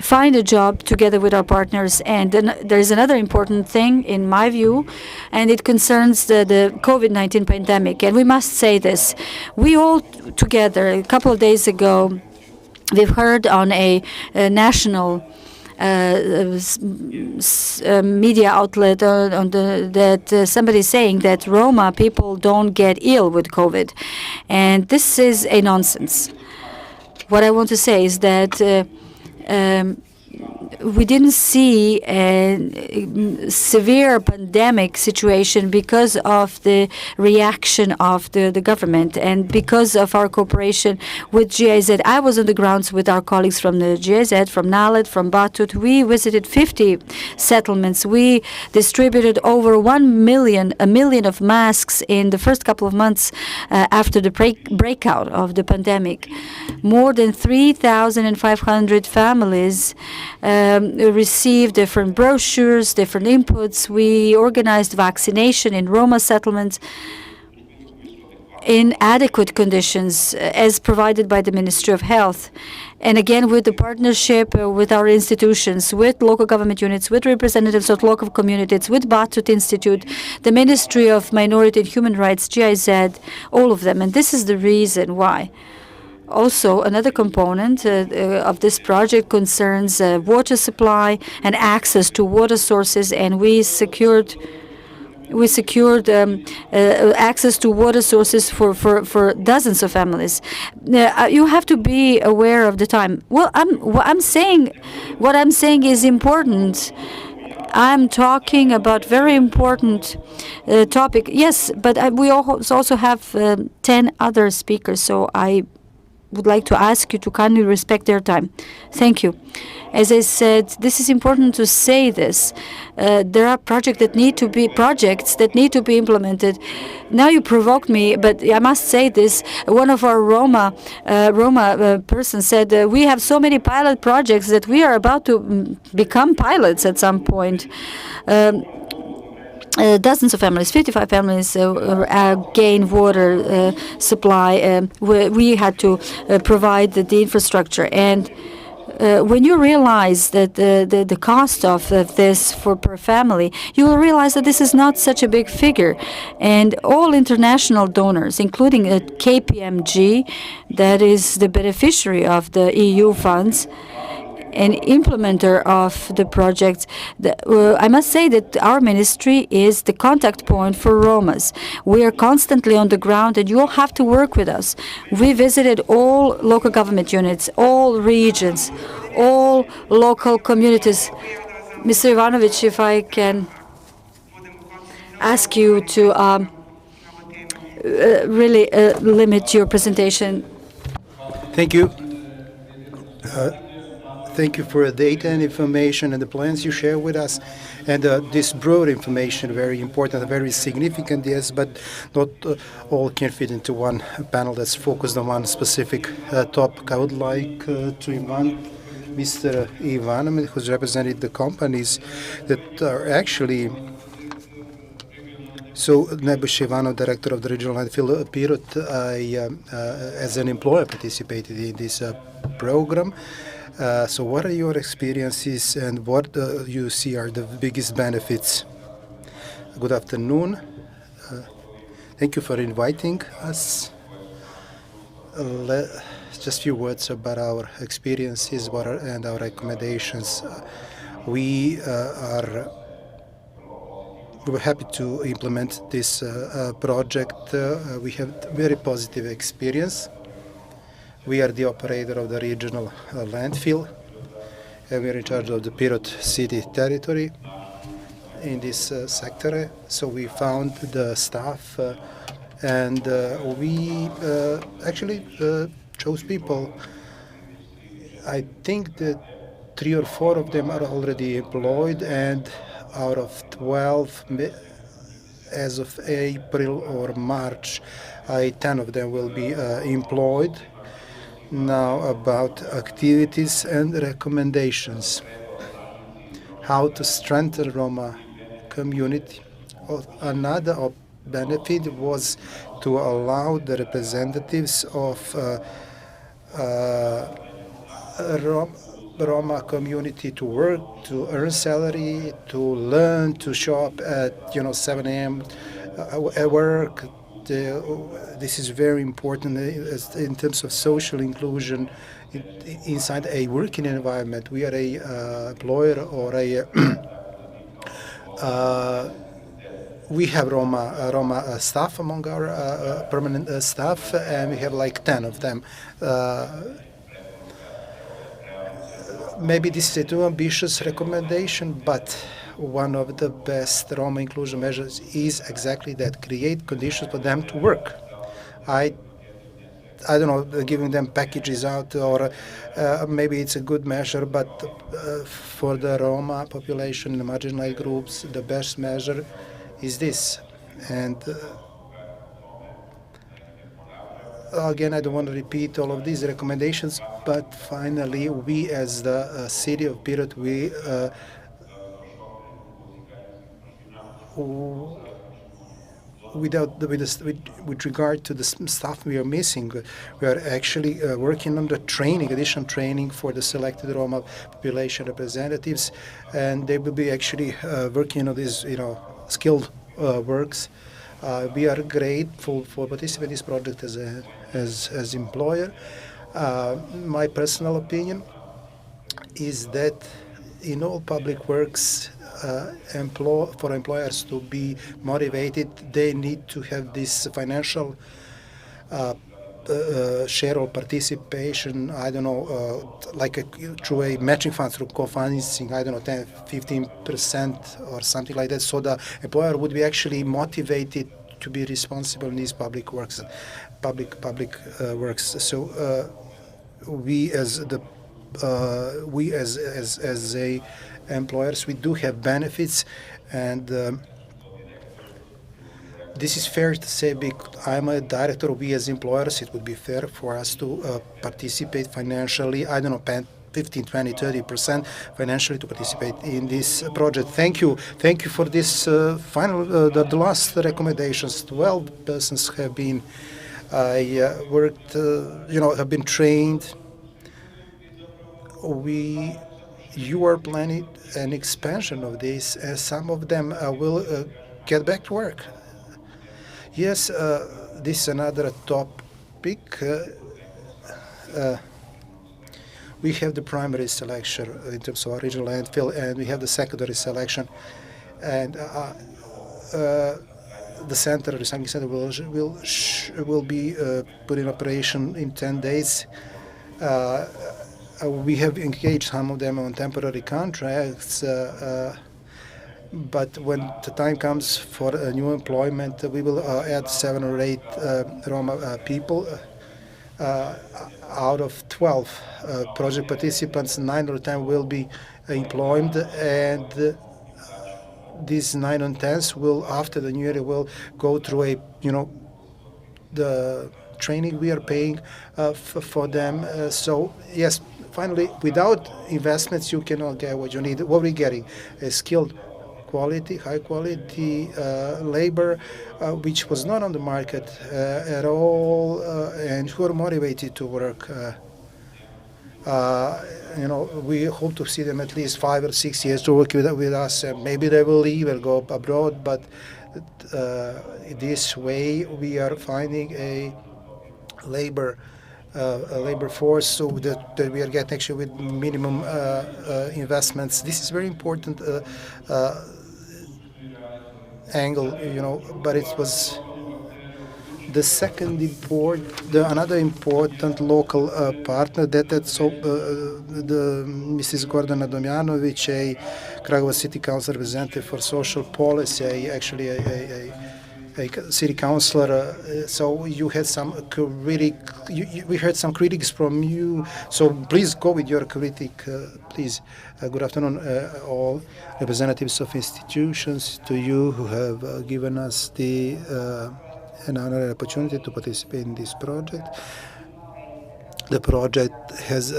find a job together with our partners. And then there's another important thing, in my view, and it concerns the COVID-19 pandemic. And we must say this. We all together, a couple of days ago, we've heard on a national media outlet that somebody saying that Roma people don't get ill with COVID. And this is a nonsense. What I want to say is that we didn't see a severe pandemic situation because of the reaction of the government and because of our cooperation with GIZ. I was on the grounds with our colleagues from the GIZ, from NALED, from Batut. We visited 50 settlements. We distributed over 1 million of masks in the first couple of months after the breakout of the pandemic. More than 3,500 families received different brochures, different inputs. We organized vaccination in Roma settlements in adequate conditions as provided by the Ministry of Health. And again, with the partnership with our institutions, with local government units, with representatives of local communities, with Batut Institute, the Ministry of Minority and Human Rights, GIZ, all of them. And this is the reason why. Also, another component of this project concerns water supply and access to water sources, and we secured access to water sources for dozens of families. You have to be aware of the time. Well, what I'm saying is important. I'm talking about very important topic. Yes, but we also have 10 other speakers, so I would like to ask you to kindly respect their time. Thank you. As I said, this is important to say this. There are projects that need to be implemented. Now you provoked me, but I must say this. One of our Roma persons said, we have so many pilot projects that we are about to become pilots at some point. Dozens of families, 55 families, gain water supply. We had to provide the infrastructure. And when you realize that the cost of this per family, you will realize that this is not such a big figure. And all international donors, including KPMG, that is the beneficiary of the EU funds, an implementer of the project. I must say that our ministry is the contact point for Romas. We are constantly on the ground, and you all have to work with us. We visited all local government units, all regions, all local communities. Mr. Ivanovic, if I can ask you to really limit your presentation. Thank you. Thank you for the data and information and the plans you share with us. And this broad information, very important, very significant, yes, but not all can fit into one panel that's focused on one specific topic. I would like to invite Mr. Ivan, who's represented the companies that are actually. So, Nebojša Ivanov, director of the regional landfill Pirot, as an employer participated in this program. So what are your experiences and what you see are the biggest benefits? Good afternoon. Thank you for inviting us. Just a few words about our experiences and our recommendations. We're happy to implement this project. We have very positive experience. We are the operator of the regional landfill, and we are in charge of the Pirot city territory in this sector. So we found the staff, and we actually chose people. I think that 3 or 4 of them are already employed, and out of 12, as of April or March, 10 of them will be employed. Now about activities and recommendations. How to strengthen Roma community. Another benefit was to allow the representatives of Roma community to work, to earn salary, to learn, to show up at 7 a.m. At work. This is very important in terms of social inclusion inside a working environment. We are a employer or a we have Roma staff among our permanent staff, and we have like 10 of them. Maybe this is a too ambitious recommendation, but one of the best Roma inclusion measures is exactly that: create conditions for them to work. I don't know, giving them packages out, or maybe it's a good measure, but for the Roma population, the marginalized groups, the best measure is this. And again, I don't want to repeat all of these recommendations, but finally, we as the city of Pirot, with regard to the stuff we are missing, we are actually working on the additional training for the selected Roma population representatives, and they will be actually working on these, skilled works. We are grateful for participating in this project as employer. My personal opinion is that in all public works, for employers to be motivated, they need to have this financial share or participation, I don't know, through a matching fund, through co-financing, I don't know, 10, 15% or something like that. So the employer would be actually motivated to be responsible in these public works. So we as a employers, we do have benefits, and this is fair to say, because I'm a director. We as employers, it would be fair for us to participate financially. I don't know, 15, 20, 30% financially to participate in this project. Thank you for this the last recommendations. 12 persons have been worked, have been trained. You are planning an expansion of this, and some of them will get back to work. Yes, this is another topic. We have the primary selection in terms of original landfill, and we have the secondary selection. And the center, recycling center, will be put in operation in 10 days. We have engaged some of them on temporary contracts. But when the time comes for new employment, we will add 7 or 8 Roma people. Out of 12 project participants, 9 or 10 will be employed, and these 9 and 10s will, after the new year, will go through the training we are paying for them. So yes, finally, without investments, you cannot get what you need. What we're getting is skilled, high quality labor, which was not on the market at all, and who are motivated to work. We hope to see them at least 5 or 6 years to work with us. Maybe they will leave or go abroad, but this way we are finding a labor force, so that we are getting actually with minimum investments. This is very important angle, but it was the second another important local partner that's the Mrs. Gordana Domjanovic, a Kragujevac City Council representative for social policy, actually a city councillor. So you had some we heard some critics from you. So please go with your critique, please. Good afternoon, all representatives of institutions, to you who have given us an honorary opportunity to participate in this project. The project has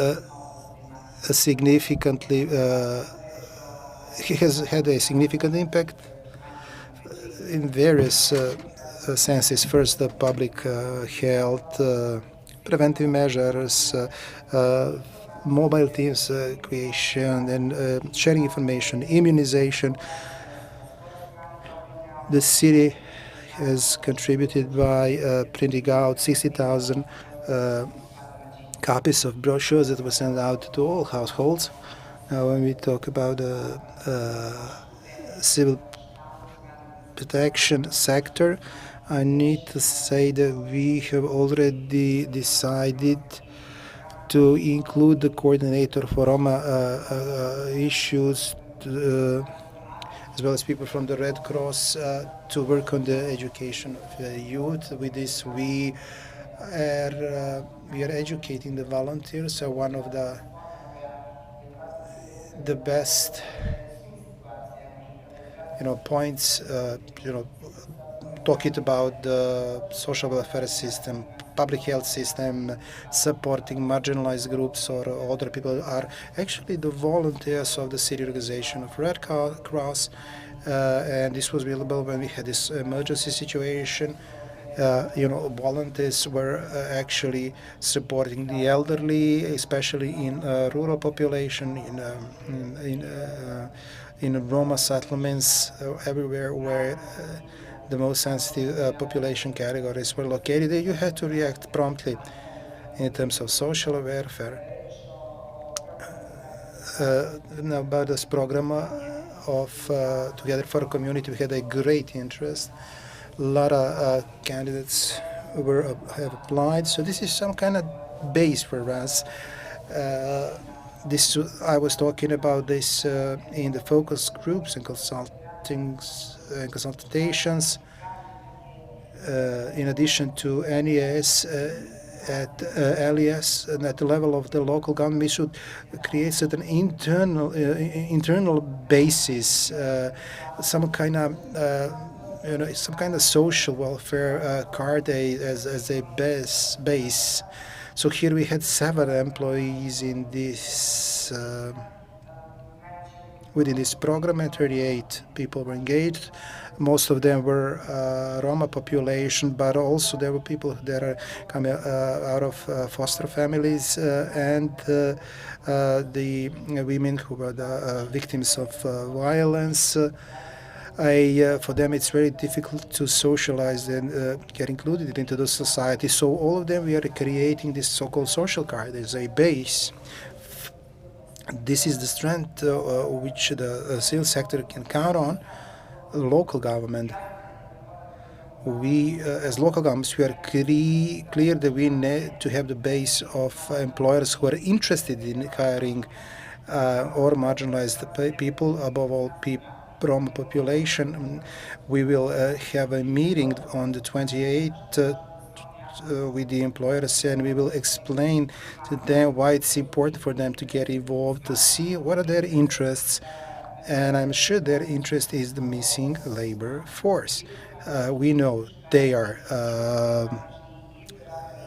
has had a significant impact in various senses. First, the public health, preventive measures, mobile teams creation, and sharing information, immunization. The city has contributed by printing out 60,000 copies of brochures that were sent out to all households. Now, when we talk about the civil protection sector, I need to say that we have already decided to include the coordinator for Roma issues, as well as people from the Red Cross, to work on the education of youth. With this, we are educating the volunteers. So one of the best points, talking about the social welfare system, public health system, supporting marginalized groups or other people, are actually the volunteers of the city organization of Red Cross. And this was available when we had this emergency situation. Volunteers were actually supporting the elderly, especially in rural population, in Roma settlements, everywhere where the most sensitive population categories were located. You had to react promptly in terms of social welfare. Now, about this program of Together for a Community, we had a great interest. A lot of candidates have applied. So this is some kind of base for us. This I was talking about this in the focus groups and consultations. In addition to NES at LES and at the level of the local government, we should create certain internal basis, some kind of some kind of social welfare card as a base. So here we had 7 employees in this within this program, and 38 people were engaged. Most of them were Roma population, but also there were people that are coming out of foster families and the women who were the victims of violence. For them, it's very difficult to socialize and get included into the society. So all of them, we are creating this so-called social card as a base. This is the strength which the civil sector can count on. Local government. We, as local governments, we are clear that we need to have the base of employers who are interested in hiring or marginalized people, above all Roma population. We will have a meeting on the 28th with the employers, and we will explain to them why it's important for them to get involved, to see what are their interests. And I'm sure their interest is the missing labor force. We know they are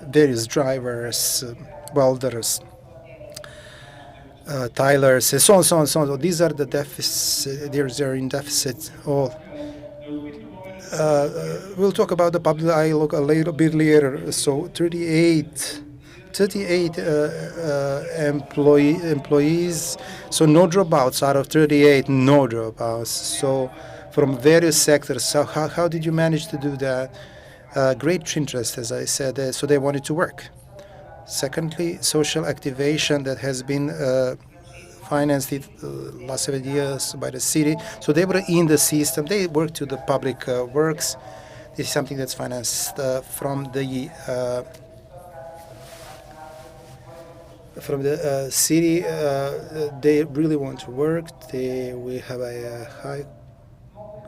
various drivers, welders, tilers, and so on, so on, so on. These are the deficits. They're in deficit. We'll talk about the public eye look a little bit later. So 38 employees, so no dropouts out of 38, no dropouts. So from various sectors. So how did you manage to do that? Great interest, as I said, so they wanted to work. Secondly, social activation that has been financed the last 7 years by the city. So they were in the system. They work to the public works. This is something that's financed from the city. They really want to work.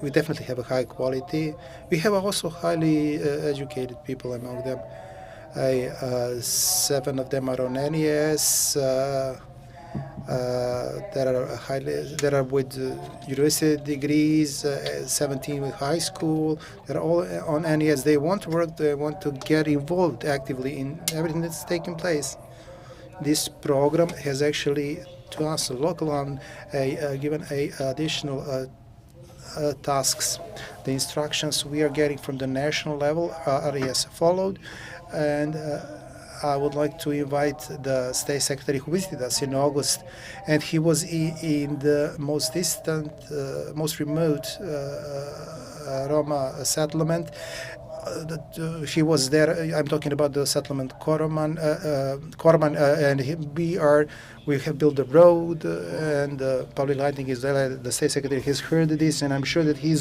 We definitely have a high quality. We have also highly educated people among them. 7 of them are on NES. That are with university degrees. 17 with high school. They're all on NES. They want to work. They want to get involved actively in everything that's taking place. This program has actually, to us, local on given additional tasks. The instructions we are getting from the national level are yes followed, and I would like to invite the state secretary who visited us in August, and he was in the most distant, most remote Roma settlement. He was there. I'm talking about the settlement Korman, and we have built the road, and public lighting is there. The state secretary has heard this, and I'm sure that he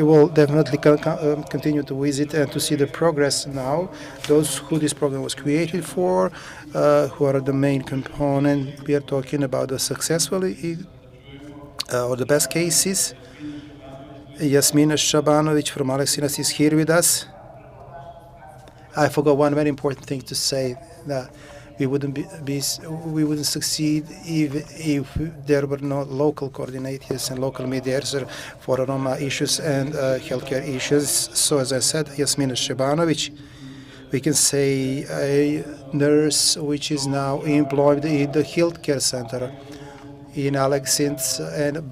will definitely continue to visit and to see the progress now. Those who this program was created for, who are the main component. We are talking about the successful or the best cases. Jasmina Shabanovic from Alexinas is here with us. I forgot one very important thing to say, that we wouldn't succeed if there were no local coordinators and local mediators for Roma issues and healthcare issues. So as I said, Jasmina Shabanovic, we can say a nurse which is now employed in the healthcare center in Alexins,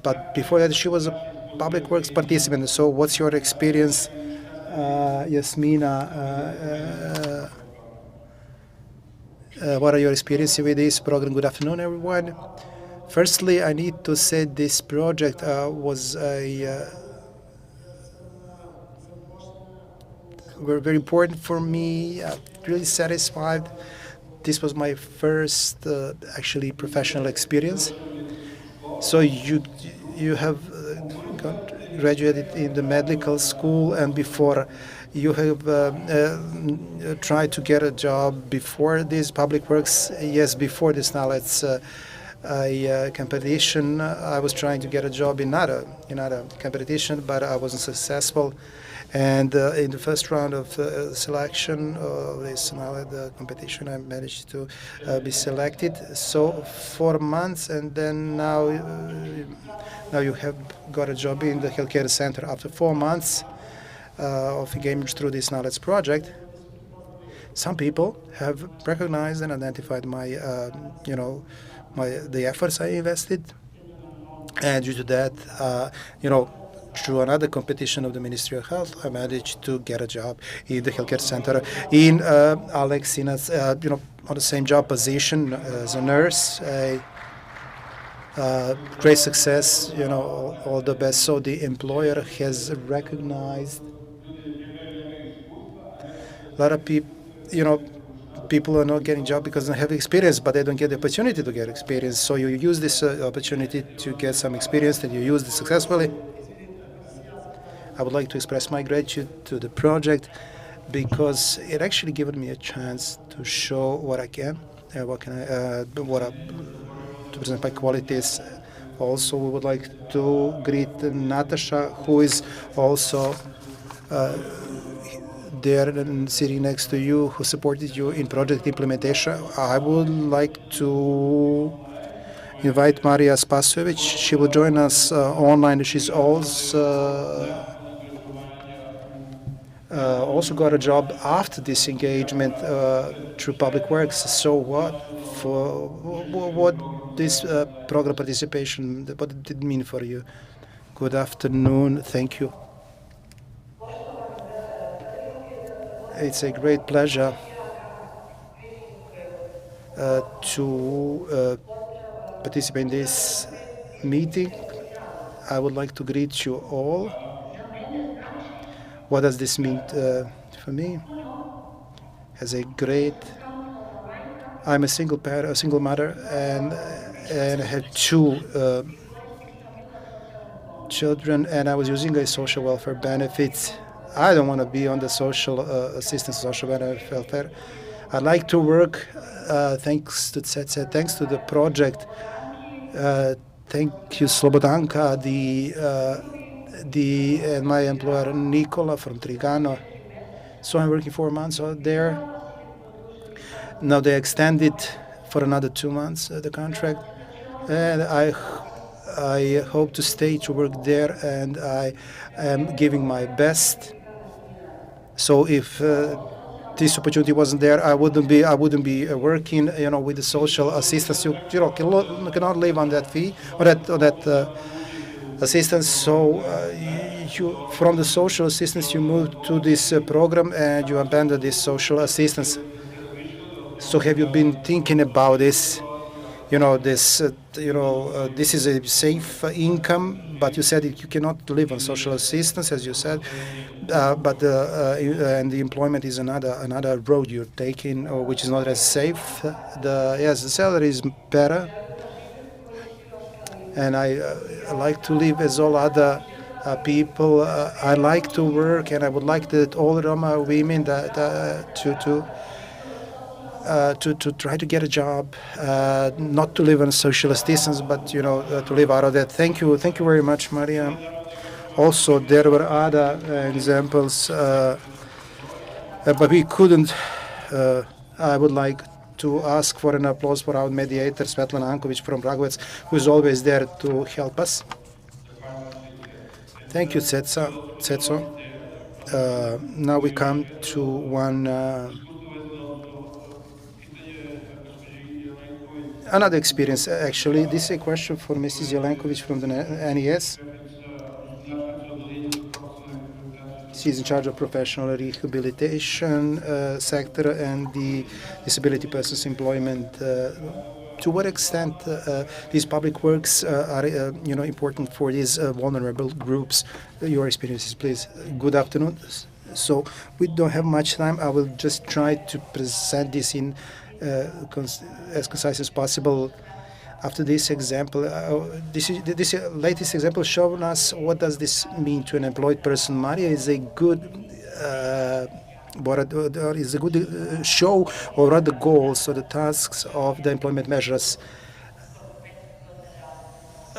but before that she was a public works participant. So what's your experience, Yasmina? What are your experiences with this program? Good afternoon, everyone. Firstly, I need to say this project was very important for me. Really satisfied. This was my first actually professional experience. So you have graduated in the medical school and before you have tried to get a job before this public works? Yes, before this NALED competition, I was trying to get a job in another competition, but I wasn't successful. And in the first round of selection of this NALED competition, I managed to be selected. So 4 months, and then now you have got a job in the healthcare center after 4 months of engagement through this NALED project. Some people have recognized and identified the efforts I invested, and due to that, through another competition of the Ministry of Health, I managed to get a job in the healthcare center in Alexinas, on the same job position as a nurse. Great success, all the best. So the employer has recognized a lot of people, people are not getting jobs because they don't have experience, but they don't get the opportunity to get experience. So you use this opportunity to get some experience that you used it successfully. I would like to express my gratitude to the project because it actually given me a chance to show what I can, to present my qualities. Also, we would like to greet Natasha, who is also there and sitting next to you, who supported you in project implementation. I would like to invite Maria Spasovic. She will join us online. She's also got a job after this engagement through Public Works. So what this program participation, what did it mean for you? Good afternoon. Thank you. It's a great pleasure to participate in this meeting. I would like to greet you all. What does this mean for me? I'm a single mother, and I have two children, and I was using a social welfare benefits. I don't want to be on the social assistance, social welfare. I like to work. Thanks to CECE, thanks to the project. Thank you, Slobodanka, and my employer Nicola from Trigano. So I'm working 4 months out there. Now they extended for another 2 months the contract, and I hope to stay to work there, and I am giving my best. So if this opportunity wasn't there, I wouldn't be working, with the social assistance. You cannot live on that fee or that assistance. So from the social assistance, you move to this program and you abandon this social assistance. So have you been thinking about this? This is a safe income, but you said you cannot live on social assistance, as you said. But and the employment is another road you're taking, which is not as safe. The salary is better, and I like to live as all other people. I like to work, and I would like that all Roma women to try to get a job, not to live on social assistance, but to live out of that. Thank you very much, Maria. Also, there were other examples, but we couldn't. I would like to ask for an applause for our mediator, Svetlana Ankovic from Ragovec, who is always there to help us. Thank you, Ceco. Now we come to one. Another experience, actually. This is a question for Mrs. Jelenkovic from the NES. She's in charge of professional rehabilitation sector and the disability persons employment. To what extent these public works are important for these vulnerable groups? Your experiences, please. Good afternoon. So we don't have much time. I will just try to present this in as concise as possible. After this example, this latest example showing us what does this mean to an employed person. Maria is a good is a good show or other goals or the tasks of the employment measures.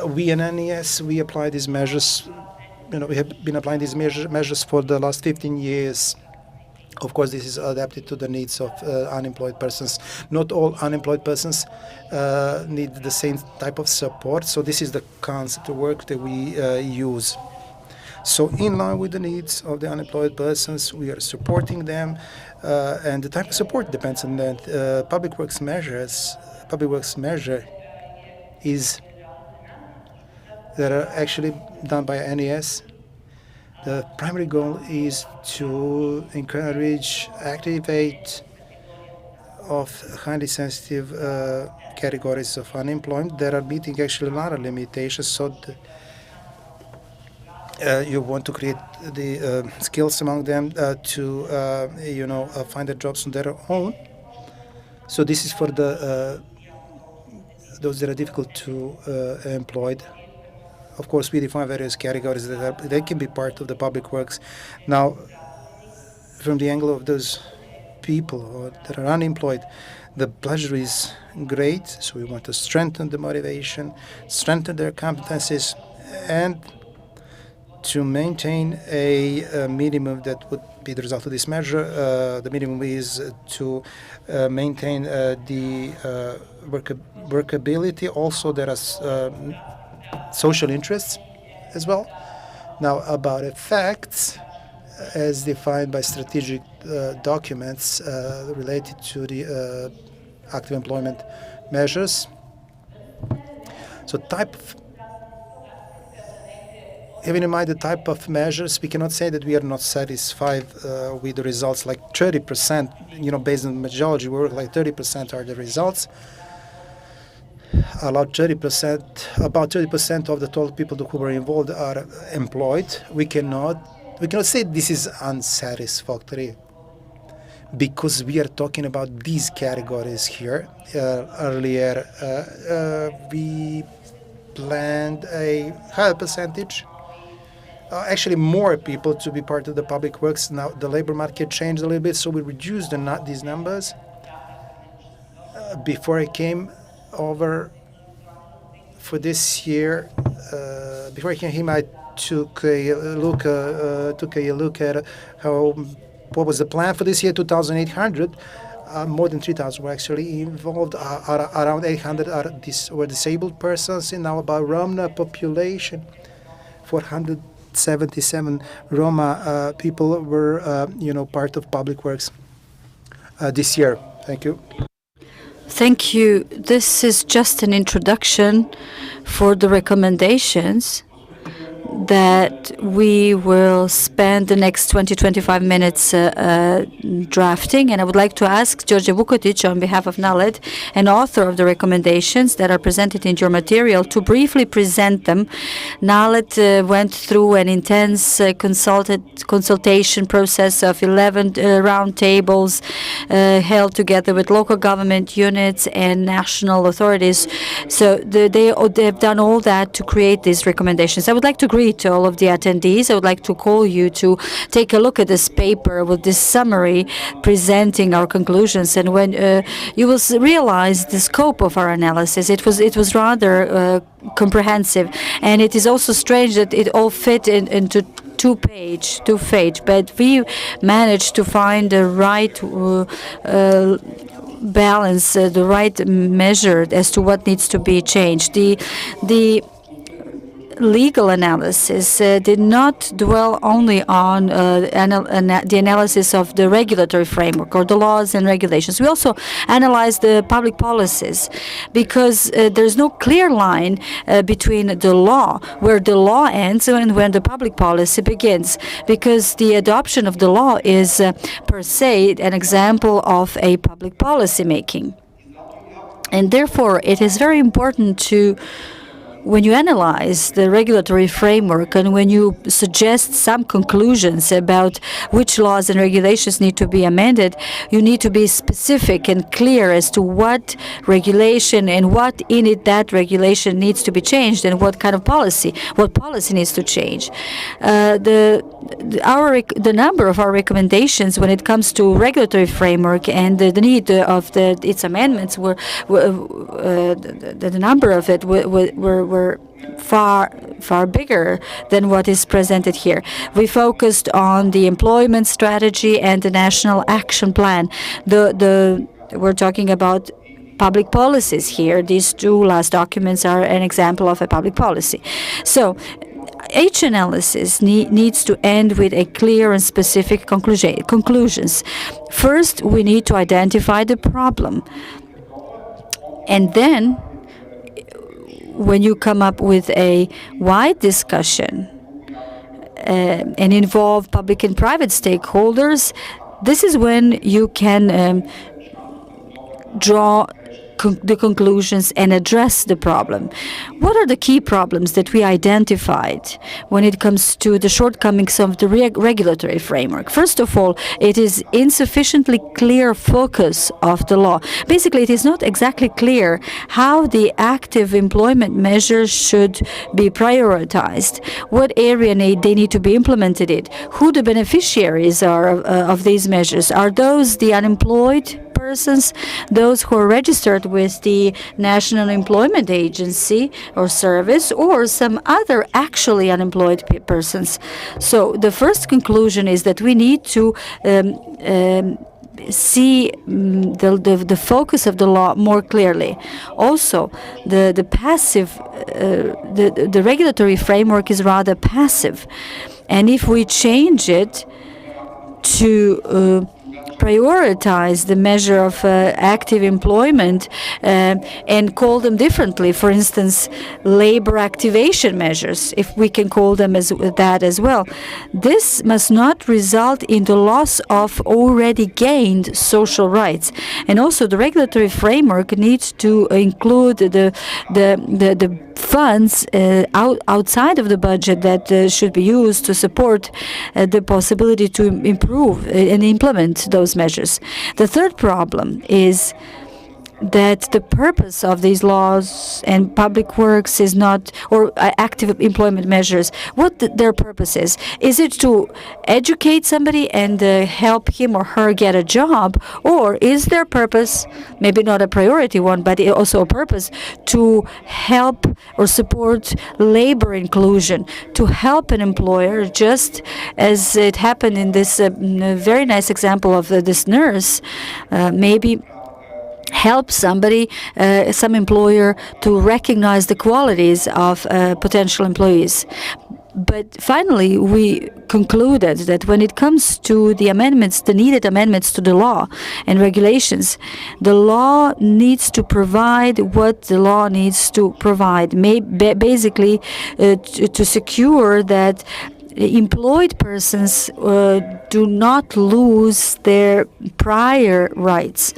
We in NES, we apply these measures. We have been applying these measures for the last 15 years. Of course, this is adapted to the needs of unemployed persons. Not all unemployed persons need the same type of support. So this is the concept of work that we use. So in line with the needs of the unemployed persons, we are supporting them. And the type of support depends on that. Public works measure is that are actually done by NES. The primary goal is to encourage, activate of highly sensitive categories of unemployment that are meeting actually a lot of limitations. So you want to create the skills among them to find their jobs on their own. So this is for the those that are difficult to employed. Of course, we define various categories that can be part of the public works. Now, from the angle of those people that are unemployed, the pleasure is great. So we want to strengthen the motivation, strengthen their competencies, and to maintain a minimum that would be the result of this measure. The minimum is to maintain the workability. Also, there are social interests as well. Now, about effects, as defined by strategic documents related to the active employment measures. So having in mind the type of measures, we cannot say that we are not satisfied with the results. Like 30%, based on methodology work, like 30% are the results. About 30% of the total people who were involved are employed. We cannot say this is unsatisfactory because we are talking about these categories here. Earlier, we planned a higher percentage, actually more people to be part of the public works. Now the labor market changed a little bit, so we reduced these numbers. Before I came over for this year, before I came here, I took a look at what was the plan for this year. 2,800, more than 3,000 were actually involved. Around 800 were disabled persons. And now about Roma population, 477 Roma people were part of public works this year. Thank you. Thank you. This is just an introduction for the recommendations that we will spend the next 20-25 minutes drafting. And I would like to ask George Vukotic, on behalf of NALED, an author of the recommendations that are presented in your material, to briefly present them. NALED went through an intense consultation process of 11 round tables held together with local government units and national authorities. So they have done all that to create these recommendations. I would like to greet all of the attendees. I would like to call you to take a look at this paper with this summary presenting our conclusions, and when you will realize the scope of our analysis. It was rather comprehensive, and it is also strange that it all fit into two page, but we managed to find the right balance, the right measure as to what needs to be changed. The legal analysis did not dwell only on the analysis of the regulatory framework or the laws and regulations. We also analyzed the public policies, because there's no clear line between the law, where the law ends and when the public policy begins, because the adoption of the law is per se an example of a public policy making. And therefore, it is very important to when you analyze the regulatory framework and when you suggest some conclusions about which laws and regulations need to be amended, you need to be specific and clear as to what regulation and what in it that regulation needs to be changed and what kind of policy, what policy needs to change. The number of our recommendations when it comes to regulatory framework and the need of its amendments the number of it were far bigger than what is presented here. We focused on the employment strategy and the national action plan. We're talking about public policies here. These two last documents are an example of a public policy. So each analysis needs to end with a clear and specific conclusions. First, we need to identify the problem. And then, when you come up with a wide discussion and involve public and private stakeholders, this is when you can draw the conclusions and address the problem. What are the key problems that we identified when it comes to the shortcomings of the regulatory framework? First of all, it is insufficiently clear focus of the law. Basically, it is not exactly clear how the active employment measures should be prioritized, what area they need to be implemented in, who the beneficiaries are of these measures. Are those the unemployed persons, those who are registered with the National Employment Agency or Service, or some other actually unemployed persons? So the first conclusion is that we need to see the focus of the law more clearly. Also, the passive, the regulatory framework is rather passive, and if we change it to prioritize the measure of active employment and call them differently. For instance, labor activation measures, if we can call them as that as well. This must not result in the loss of already gained social rights. And also, the regulatory framework needs to include the funds outside of the budget that should be used to support the possibility to improve and implement those measures. The third problem is that the purpose of these laws and public works is not, or active employment measures, what their purpose is. Is it to educate somebody and help him or her get a job, or is their purpose, maybe not a priority one, but also a purpose, to help or support labor inclusion, to help an employer, just as it happened in this very nice example of this nurse, maybe help somebody, some employer, to recognize the qualities of potential employees. But finally, we concluded that when it comes to the amendments, the needed amendments to the law and regulations, the law needs to provide what the law needs to provide, basically to secure that employed persons do not lose their prior rights.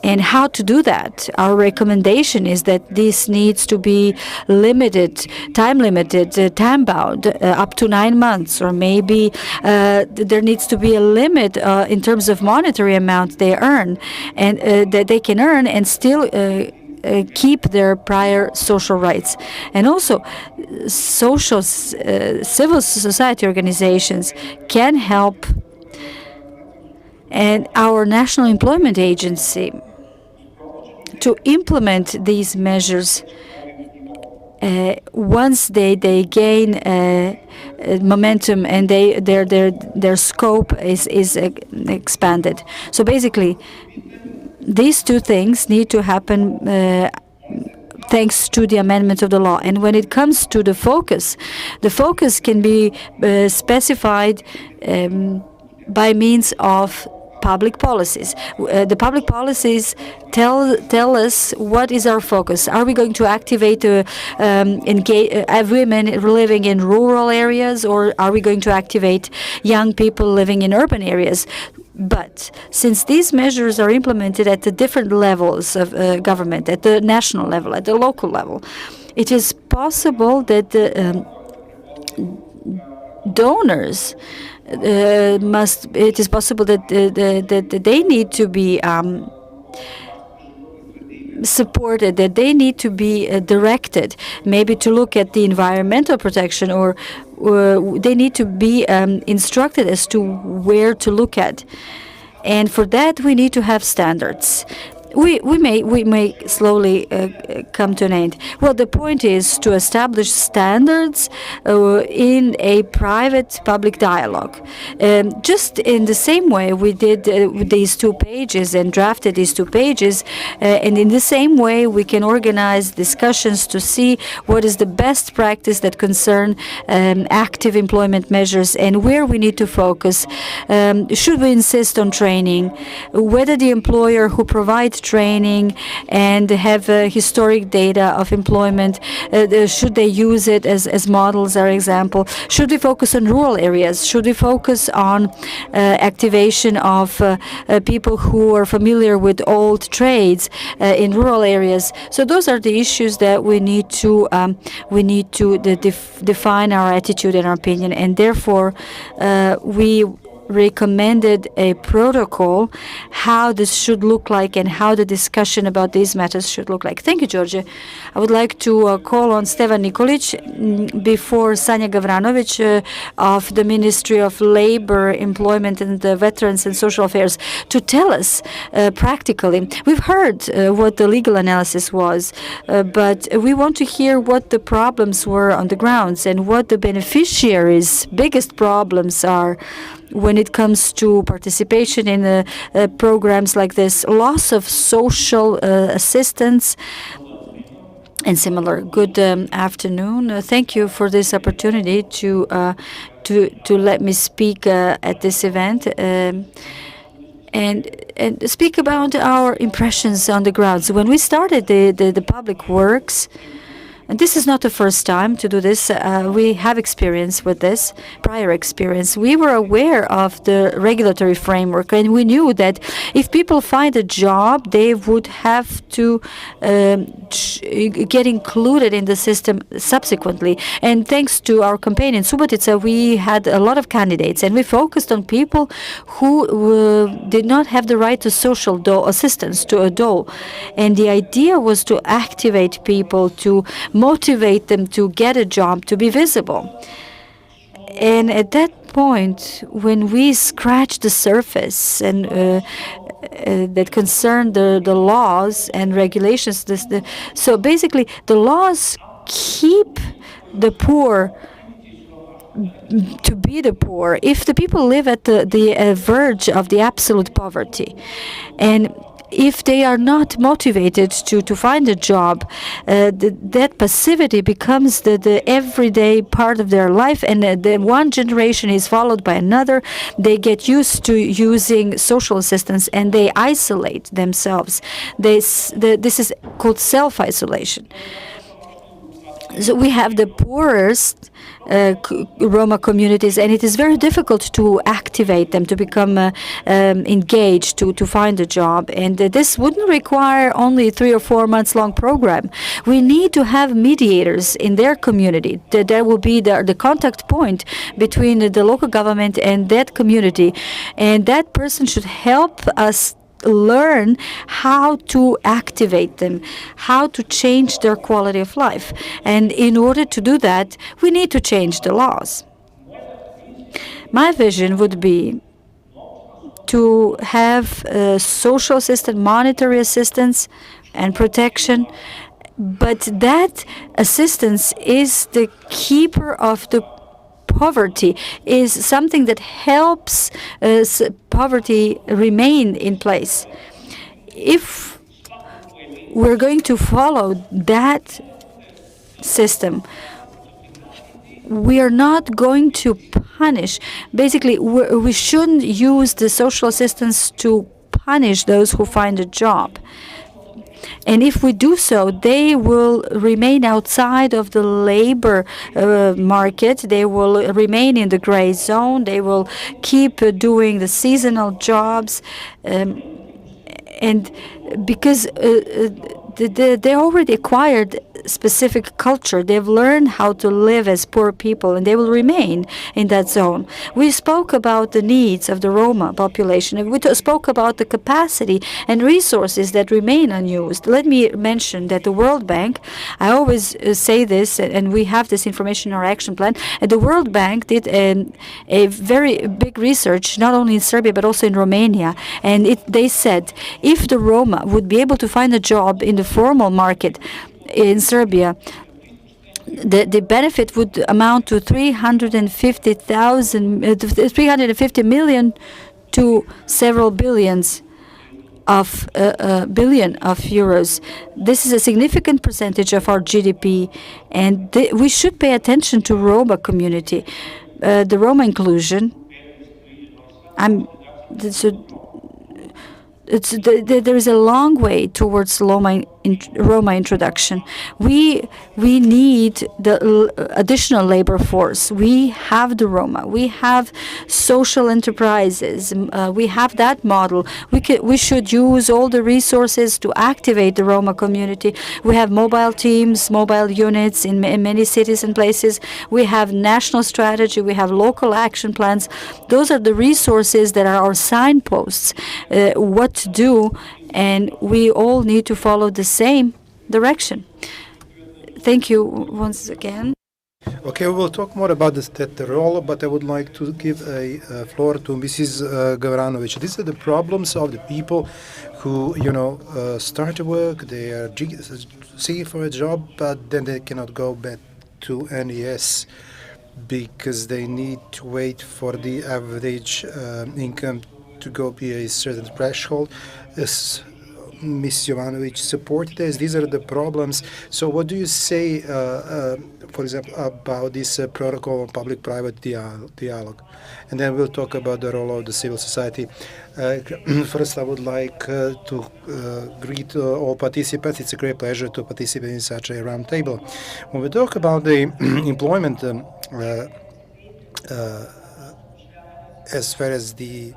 And how to do that? Our recommendation is that this needs to be limited, time-bound, up to 9 months, or maybe there needs to be a limit in terms of monetary amount they earn, and that they can earn and still keep their prior social rights. And also, civil society organizations can help, and our National Employment Agency, to implement these measures once they gain momentum and their scope is expanded. So basically, these two things need to happen thanks to the amendment of the law. And when it comes to the focus can be specified by means of public policies. The public policies tell us what is our focus. Are we going to activate women living in rural areas, or are we going to activate young people living in urban areas? But since these measures are implemented at the different levels of government, at the national level, at the local level, it is possible that the donors it is possible that that they need to be supported, that they need to be directed, maybe to look at the environmental protection, or they need to be instructed as to where to look at. And for that, we need to have standards. We may slowly come to an end. Well, the point is to establish standards in a private-public dialogue. Just in the same way we did these 2 pages and drafted these 2 pages, and in the same way we can organize discussions to see what is the best practice that concern active employment measures and where we need to focus. Should we insist on training? Whether the employer who provides training and have historic data of employment, should they use it as models or example? Should we focus on rural areas? Should we focus on activation of people who are familiar with old trades in rural areas? So those are the issues that we need to define our attitude and our opinion, and therefore we recommended a protocol how this should look like and how the discussion about these matters should look like. Thank you, Georgia. I would like to call on Stevan Nikolic before Sanja Gavranovic of the Ministry of Labor, Employment and Veterans and Social Affairs to tell us practically. We've heard what the legal analysis was, but we want to hear what the problems were on the grounds and what the beneficiaries' biggest problems are when it comes to participation in programs like this, loss of social assistance and similar. Good afternoon. Thank you for this opportunity to let me speak at this event and speak about our impressions on the ground. So when we started the public works, and this is not the first time to do this. We have experience with this, prior experience. We were aware of the regulatory framework, and we knew that if people find a job, they would have to get included in the system subsequently. And thanks to our campaign in Subotica, we had a lot of candidates, and we focused on people who did not have the right to social assistance, to a dole. And the idea was to activate people, to motivate them to get a job, to be visible. And at that point, when we scratched the surface and that concerned the laws and regulations, so basically the laws keep the poor to be the poor if the people live at the verge of the absolute poverty. And if they are not motivated to find a job, that passivity becomes the everyday part of their life, and then one generation is followed by another. They get used to using social assistance and they isolate themselves. This is called self-isolation. So we have the poorest Roma communities, and it is very difficult to activate them, to become engaged, to find a job. And this wouldn't require only 3 or 4 months long program. We need to have mediators in their community. There will be the contact point between the local government and that community, and that person should help us learn how to activate them, how to change their quality of life. And in order to do that, we need to change the laws. My vision would be to have social assistance, monetary assistance, and protection, but that assistance is the keeper of the poverty, is something that helps poverty remain in place. If we're going to follow that system, we are not going to punish. Basically, we shouldn't use the social assistance to punish those who find a job. And if we do so, they will remain outside of the labor market. They will remain in the gray zone. They will keep doing the seasonal jobs. And because they already acquired specific culture. They've learned how to live as poor people, and they will remain in that zone. We spoke about the needs of the Roma population, and we spoke about the capacity and resources that remain unused. Let me mention that the World Bank, I always say this, and we have this information in our action plan, and the World Bank did a very big research, not only in Serbia, but also in Romania, and they said if the Roma would be able to find a job in the formal market in Serbia, the benefit would amount to 350 million to several billions of euros. This is a significant percentage of our GDP, and we should pay attention to Roma community, the Roma inclusion. There is a long way towards Roma introduction. We need the additional labor force. We have the Roma. We have social enterprises. We have that model. We should use all the resources to activate the Roma community. We have mobile teams, mobile units in many cities and places. We have national strategy. We have local action plans. Those are the resources that are our signposts, what to do, and we all need to follow the same direction. Thank you once again. Okay, we will talk more about the role, but I would like to give a floor to Mrs. Gavranovic. These are the problems of the people who, start to work, they are seeking for a job, but then they cannot go back to NES because they need to wait for the average income to go be a certain threshold. As Ms. Jovanovic supported this, these are the problems. So what do you say, for example, about this protocol on public-private dialogue? And then we'll talk about the role of the civil society. First, I would like to greet all participants. It's a great pleasure to participate in such a round table. When we talk about the employment, as far as the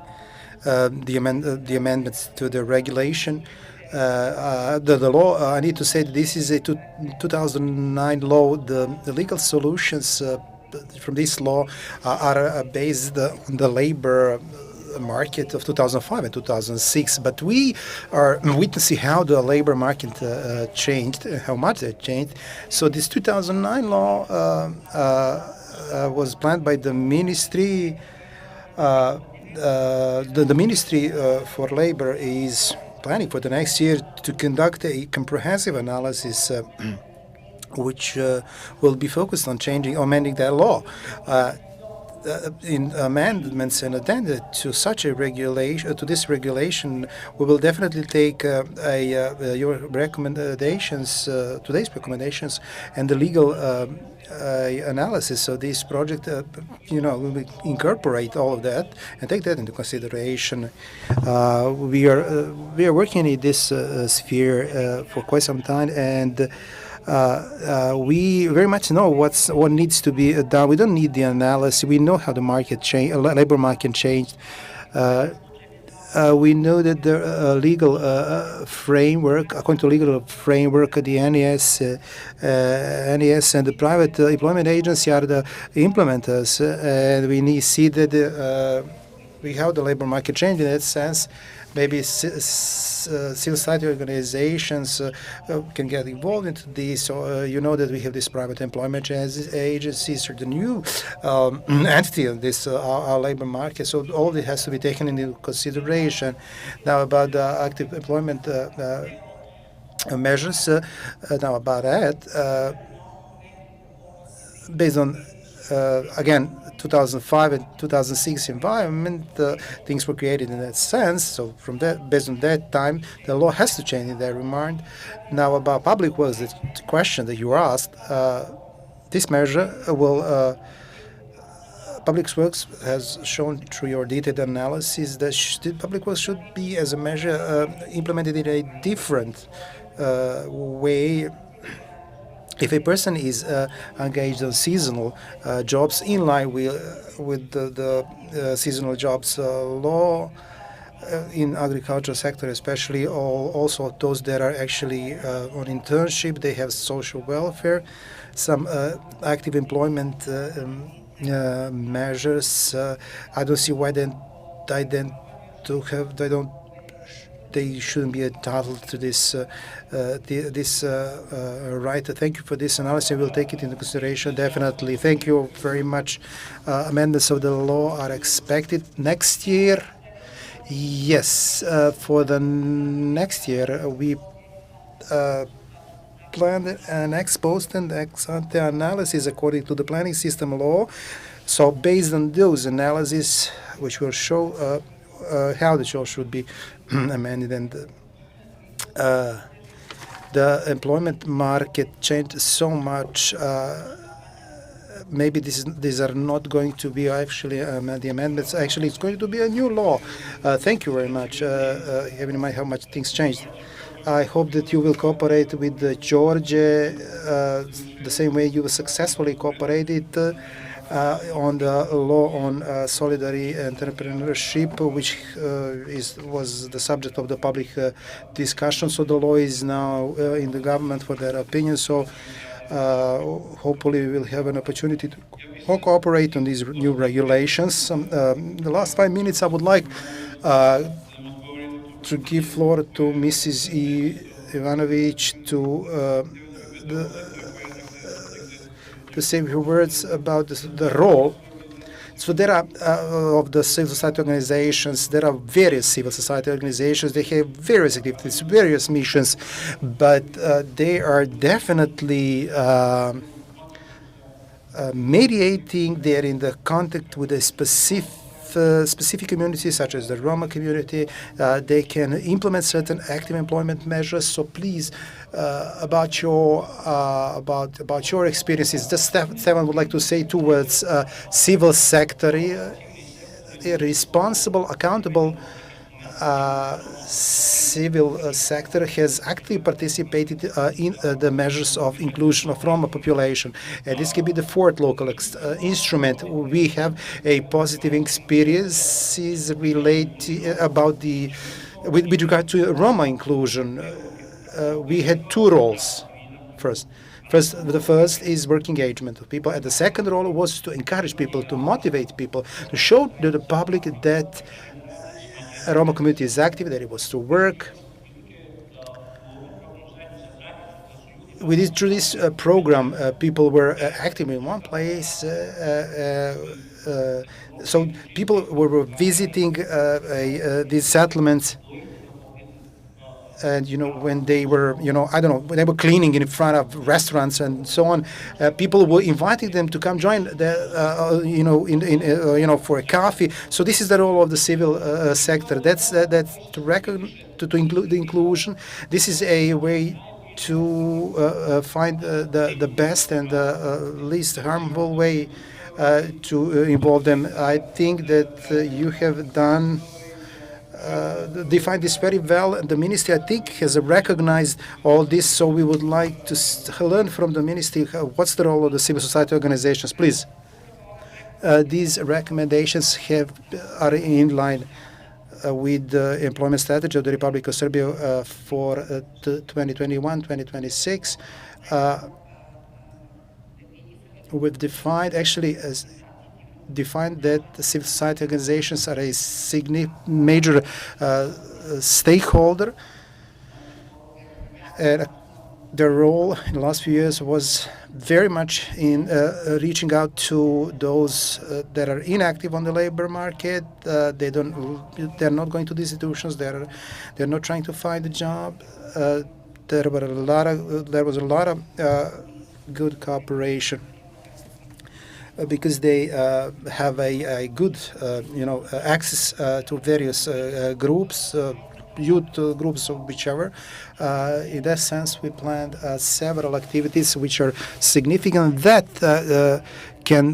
amendments to the regulation, the law, I need to say that this is a 2009 law. The legal solutions from this law are based on the labor market of 2005 and 2006, but we are witnessing how the labor market changed, how much it changed. So this 2009 law was planned by the ministry. The Ministry for Labor is planning for the next year to conduct a comprehensive analysis which will be focused on amending that law. In amendments and addenda to such a regulation, to this regulation, we will definitely take your recommendations, today's recommendations, and the legal analysis of this project. We will incorporate all of that and take that into consideration. We are working in this sphere for quite some time, and we very much know what needs to be done. We don't need the analysis. We know how the market labor market changed. We know that the legal framework, according to legal framework, the NES and the private employment agency are the implementers, and we need to see that how the labor market changed in that sense. Maybe civil society organizations can get involved into this. So you know that we have this private employment agencies, or the new entity of this our labor market. So all of it has to be taken into consideration. Now about the active employment measures. Now about that, based on again 2005 and 2006 environment, things were created in that sense. So from that, based on that time, the law has to change in that regard. Now about public works, the question that you asked, this measure will. Public Works has shown through your detailed analysis that public works should be, as a measure, implemented in a different way. If a person is engaged on seasonal jobs in line with the seasonal jobs law, in agricultural sector, especially also those that are actually on internship. They have social welfare, some active employment measures. I don't see why they don't they shouldn't be entitled to this right. Thank you for this analysis. We'll take it into consideration, definitely. Thank you very much. Amendments of the law are expected next year. Yes, for the next year, we planned an ex post and ex ante analysis according to the planning system law. So based on those analyses, which will show how the law should be amended, and the employment market changed so much. Maybe these are not going to be actually the amendments. Actually, it's going to be a new law. Thank you very much. Having in mind how much things changed. I hope that you will cooperate with Georgia the same way you successfully cooperated on the law on solidarity entrepreneurship, which was the subject of the public discussion. So the law is now in the government for their opinion. So hopefully we will have an opportunity to cooperate on these new regulations. The last 5 minutes, I would like to give floor to Mrs. Ivanovic to say a few words about the role. So there are of the civil society organizations. There are various civil society organizations. They have various activities, various missions, but they are definitely mediating. They are in the contact with a specific communities, such as the Roma community. They can implement certain active employment measures. So please, about your experiences, just Stefan would like to say 2 words. Civil sector, responsible, accountable civil sector has actively participated in the measures of inclusion of Roma population. And this can be the 4th local instrument. We have a positive experiences related about with regard to Roma inclusion. We had 2 roles. The first is work engagement of people, and the second role was to encourage people, to motivate people, to show to the public that Roma community is active, that it was to work. Through this program, people were active in one place. So people were visiting these settlements. And when they were, I don't know, when they were cleaning in front of restaurants and so on, people were inviting them to come join for a coffee. So this is the role of the civil sector. That's to include the inclusion. This is a way to find the best and the least harmful way to involve them. I think that you have defined this very well, and the ministry, I think, has recognized all this. So we would like to learn from the ministry what's the role of the civil society organizations, please. These recommendations are in line with the employment strategy of the Republic of Serbia for 2021-2026. We've defined that the civil society organizations are a major stakeholder, and their role in the last few years was very much in reaching out to those that are inactive on the labor market. They're not going to these institutions. They're not trying to find a job. There was a lot of good cooperation. Because they have a good, access to various groups, youth groups, or whichever. In that sense, we planned several activities which are significant that can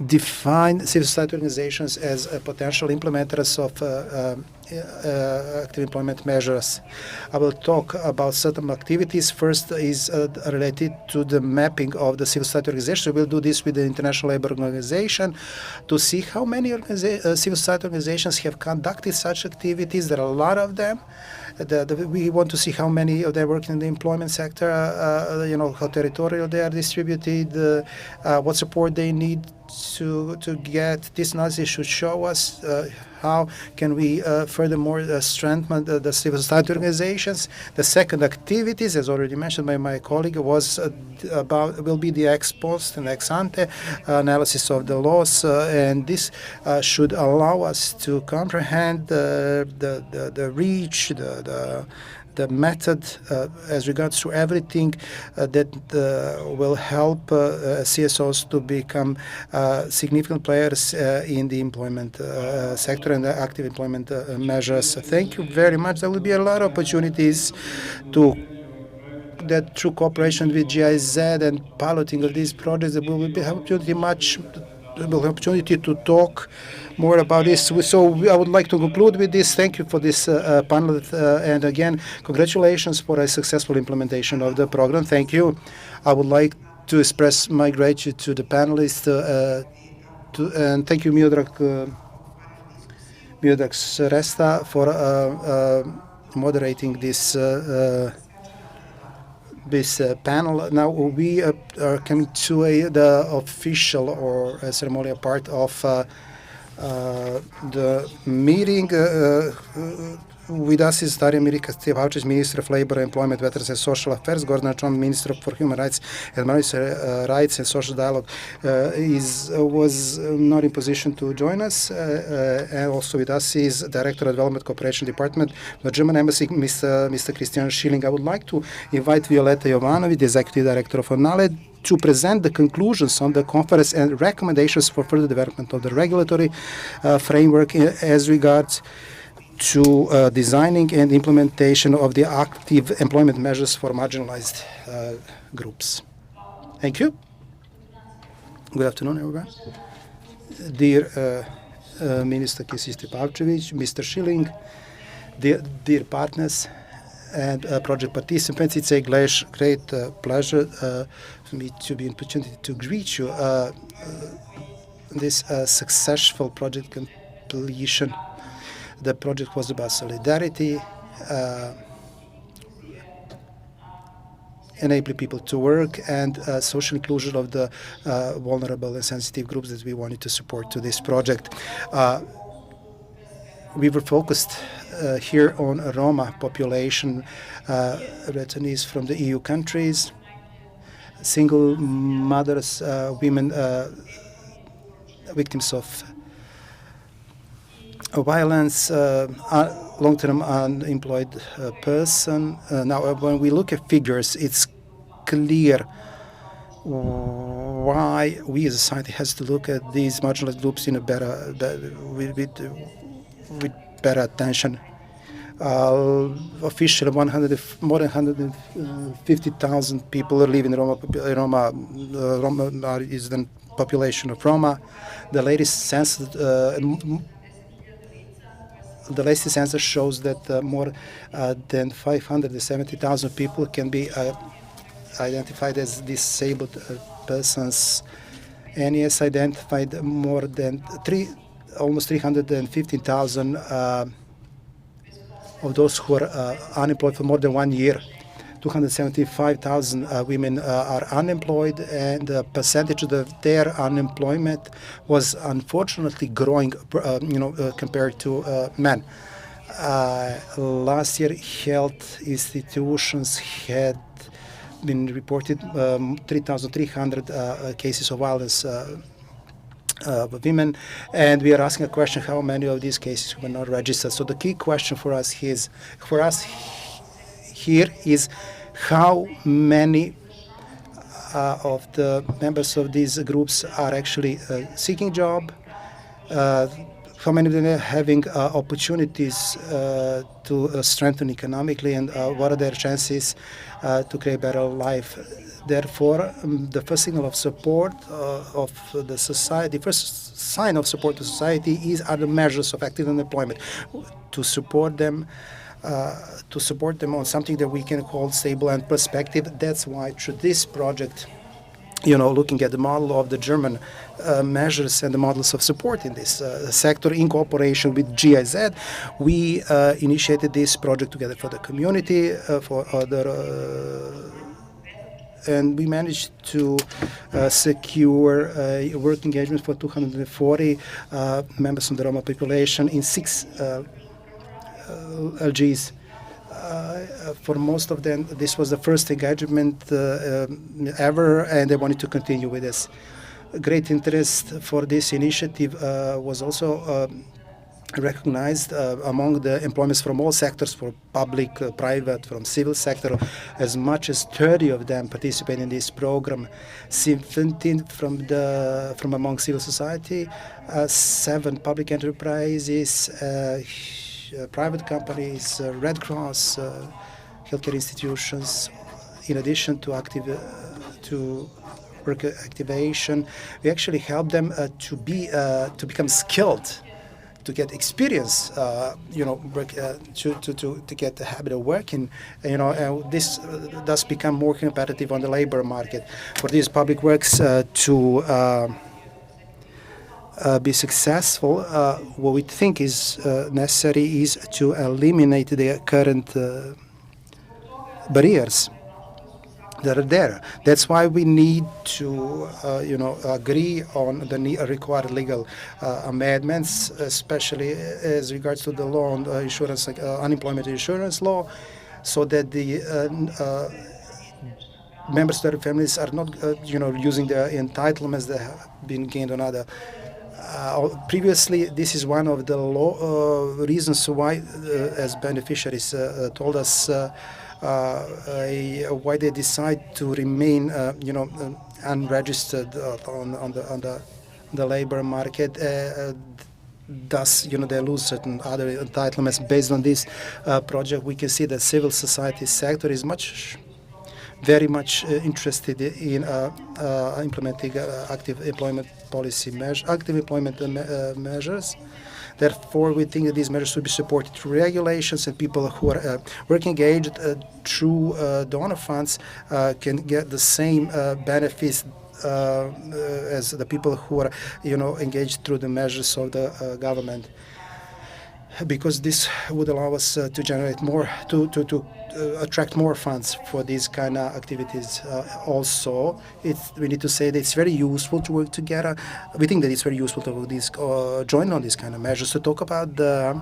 define civil society organizations as potential implementers of active employment measures. I will talk about certain activities. First is related to the mapping of the civil society organization. We'll do this with the International Labour Organization to see how many civil society organizations have conducted such activities. There are a lot of them. We want to see how many of them work in the employment sector, how territorial they are distributed, what support they need to get. This analysis should show us how can we furthermore strengthen the civil society organizations. The second activities, as already mentioned by my colleague, will be the ex post and ex ante analysis of the laws, and this should allow us to comprehend the reach, the method as regards to everything that will help CSOs to become significant players in the employment sector and the active employment measures. Thank you very much. There will be a lot of opportunities that through cooperation with GIZ and piloting of these projects, we will have opportunity to talk more about this. So I would like to conclude with this. Thank you for this panel, and again, congratulations for a successful implementation of the program. Thank you. I would like to express my gratitude to the panelists, and thank you, Miodrag Sresta, for moderating this panel. Now we are coming to the official or ceremonial part of the meeting. With us is Darija Mirika Stjepavčić, Minister of Labor, Employment, Veterans and Social Affairs. Gordana Čom, Minister for Human Rights and Minority Rights and Social Dialogue, was not in position to join us. And also with us is Director of Development Cooperation Department, the German Embassy, Mr. Christian Schilling. I would like to invite Violeta Jovanović, the Executive Director of NALED, to present the conclusions on the conference and recommendations for further development of the regulatory framework as regards to designing and implementation of the active employment measures for marginalized groups. Thank you. Good afternoon, everyone. Dear Minister Kisić Tepavčević, Mr. Schilling, dear partners and project participants, it's a great pleasure for me to be in opportunity to greet you this successful project completion. The project was about solidarity, enabling people to work, and social inclusion of the vulnerable and sensitive groups that we wanted to support to this project. We were focused here on Roma population, returnees from the EU countries, single mothers, women, victims of violence, long-term unemployed person. Now, when we look at figures, it's clear why we as a society has to look at these marginalized groups in a with better attention. Officially, more than 150,000 people live in Roma. Roma is the population of Roma. The latest census. The latest census shows that more than 570,000 people can be identified as disabled persons, and he has identified more than almost 315,000 of those who are unemployed for more than 1 year. 275,000 women are unemployed, and the percentage of their unemployment was unfortunately growing, compared to men. Last year, health institutions had been reported 3,300 cases of violence of women, and we are asking a question: how many of these cases were not registered? So the key question for us here is how many of the members of these groups are actually seeking job, how many of them are having opportunities to strengthen economically, and what are their chances to create better life. Therefore, the first signal of support of the society, the first sign of support to society are the measures of active unemployment to support them. On something that we can call stable and perspective. That's why through this project, looking at the model of the German measures and the models of support in this sector in cooperation with GIZ, we initiated this project together for the community, for other and we managed to secure work engagement for 240 members from the Roma population in 6 LGs. For most of them, this was the first engagement ever, and they wanted to continue with this. Great interest for this initiative was also recognized among the employments from all sectors, for public, private, from civil sector. As much as 30 of them participate in this program. 17 from among civil society, 7 public enterprises, private companies, Red Cross, healthcare institutions. In addition to work activation, we actually help them to become skilled, to get experience, work, to get the habit of working. This does become more competitive on the labor market. For these public works to be successful, what we think is necessary is to eliminate the current barriers that are there. That's why we need to, agree on the required legal amendments, especially as regards to the law on insurance, unemployment insurance law, so that the members of their families are not, using the entitlements that have been gained on other. Previously, this is one of the reasons why, as beneficiaries told us, why they decide to remain, unregistered on the labor market. Thus, they lose certain other entitlements. Based on this project, we can see that civil society sector is very much interested in implementing active employment policy active employment measures. Therefore, we think that these measures should be supported through regulations, and people who are working engaged through donor funds can get the same benefits as the people who are, engaged through the measures of the government. Because this would allow us to generate more, to attract more funds for these kind of activities. Also, we need to say that it's very useful to work together. We think that it's very useful to join on these kind of measures, to talk about the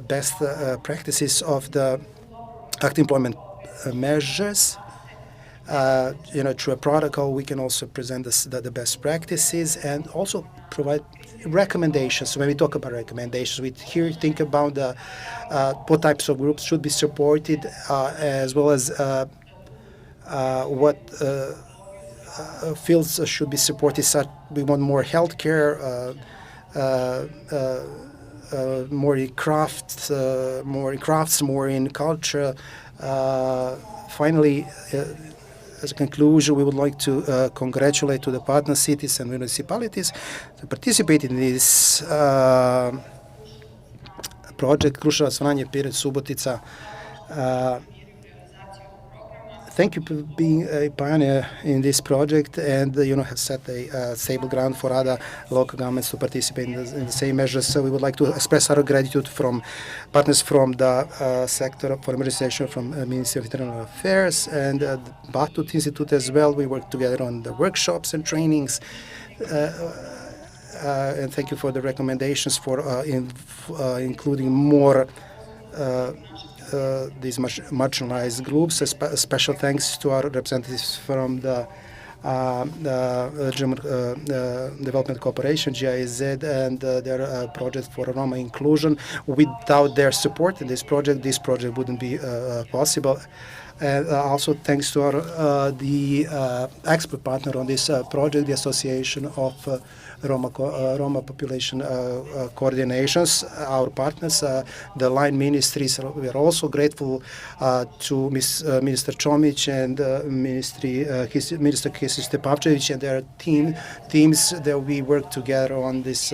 best practices of the active employment measures. Through a protocol, we can also present the best practices and also provide recommendations. When we talk about recommendations, we here think about what types of groups should be supported, as well as what fields should be supported. So we want more healthcare, more in crafts, more in culture. Finally, as a conclusion, we would like to congratulate to the partner cities and municipalities to participate in this project, Kruševac, Vranje, Pirec, Subotica. Thank you for being a pioneer in this project, and have set a stable ground for other local governments to participate in the same measures. So we would like to express our gratitude from partners from the sector for emergency, from Ministry of Internal Affairs and the Batut Institute as well. We work together on the workshops and trainings. And thank you for the recommendations for including more these marginalized groups. A special thanks to our representatives from the German Development Cooperation, GIZ, and their project for Roma inclusion. Without their support in this project wouldn't be possible. And also thanks to our the expert partner on this project, the Association of Roma population coordinations, our partners, the line ministries. We are also grateful to Minister Chomic and Minister Kisic Tepavčević and their teams that we work together on this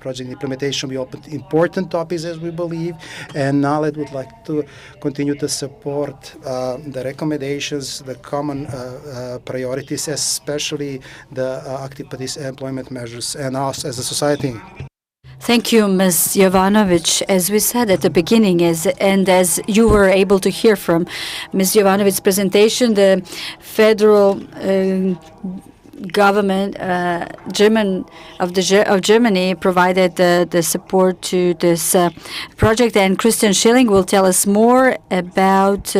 project implementation. We opened important topics, as we believe, and NALED would like to continue to support the recommendations, the common priorities, especially the active employment measures, and us as a society. Thank you, Ms. Jovanovic. As we said at the beginning, as you were able to hear from Ms. Jovanovic's presentation, the federal government of Germany provided the support to this project, and Christian Schilling will tell us more about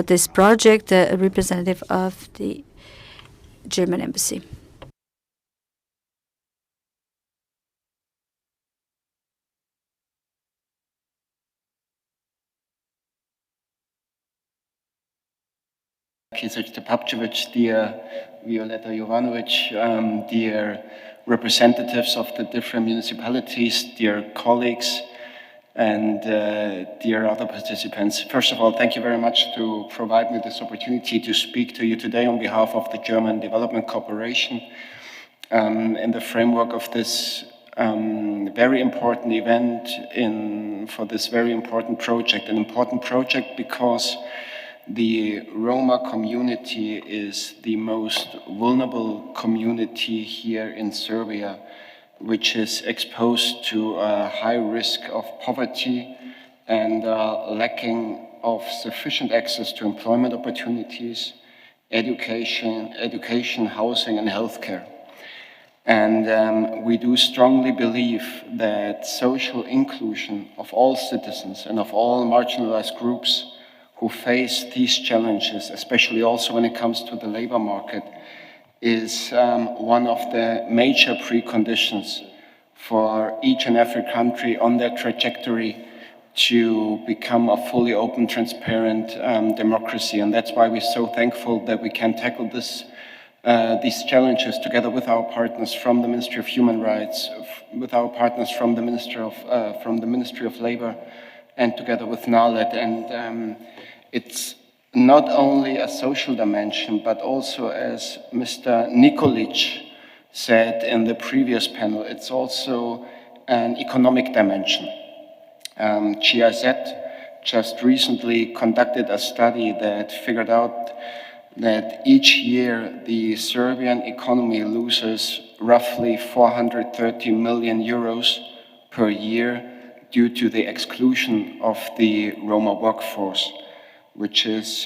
this project, a representative of the German embassy. Kisic Tepavčević, dear Violeta Jovanovic, dear representatives of the different municipalities, dear colleagues, and dear other participants. First of all, thank you very much to provide me this opportunity to speak to you today on behalf of the German Development Corporation in the framework of this very important event for this very important project. An important project because the Roma community is the most vulnerable community here in Serbia, which is exposed to a high risk of poverty and lacking of sufficient access to employment opportunities, education, housing, and healthcare. And we do strongly believe that social inclusion of all citizens and of all marginalized groups who face these challenges, especially also when it comes to the labor market, is one of the major preconditions for each and every country on their trajectory to become a fully open, transparent democracy. And that's why we're so thankful that we can tackle these challenges together with our partners from the Ministry of Human Rights, with our partners from the Ministry of Labor, and together with NALED. And it's not only a social dimension, but also, as Mr. Nikolic said in the previous panel, it's also an economic dimension. GIZ just recently conducted a study that figured out that each year the Serbian economy loses roughly 430 million euros per year due to the exclusion of the Roma workforce, which is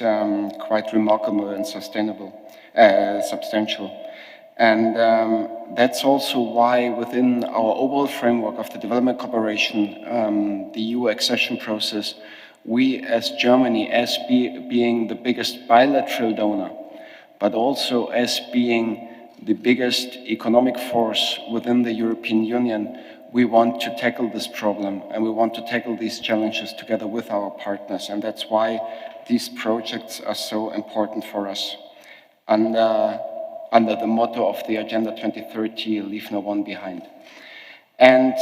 quite remarkable and substantial. And that's also why within our overall framework of the development cooperation, the EU accession process, we as Germany, as being the biggest bilateral donor, but also as being the biggest economic force within the European Union, we want to tackle this problem and we want to tackle these challenges together with our partners. And that's why these projects are so important for us. Under the motto of the Agenda 2030, leave no one behind. And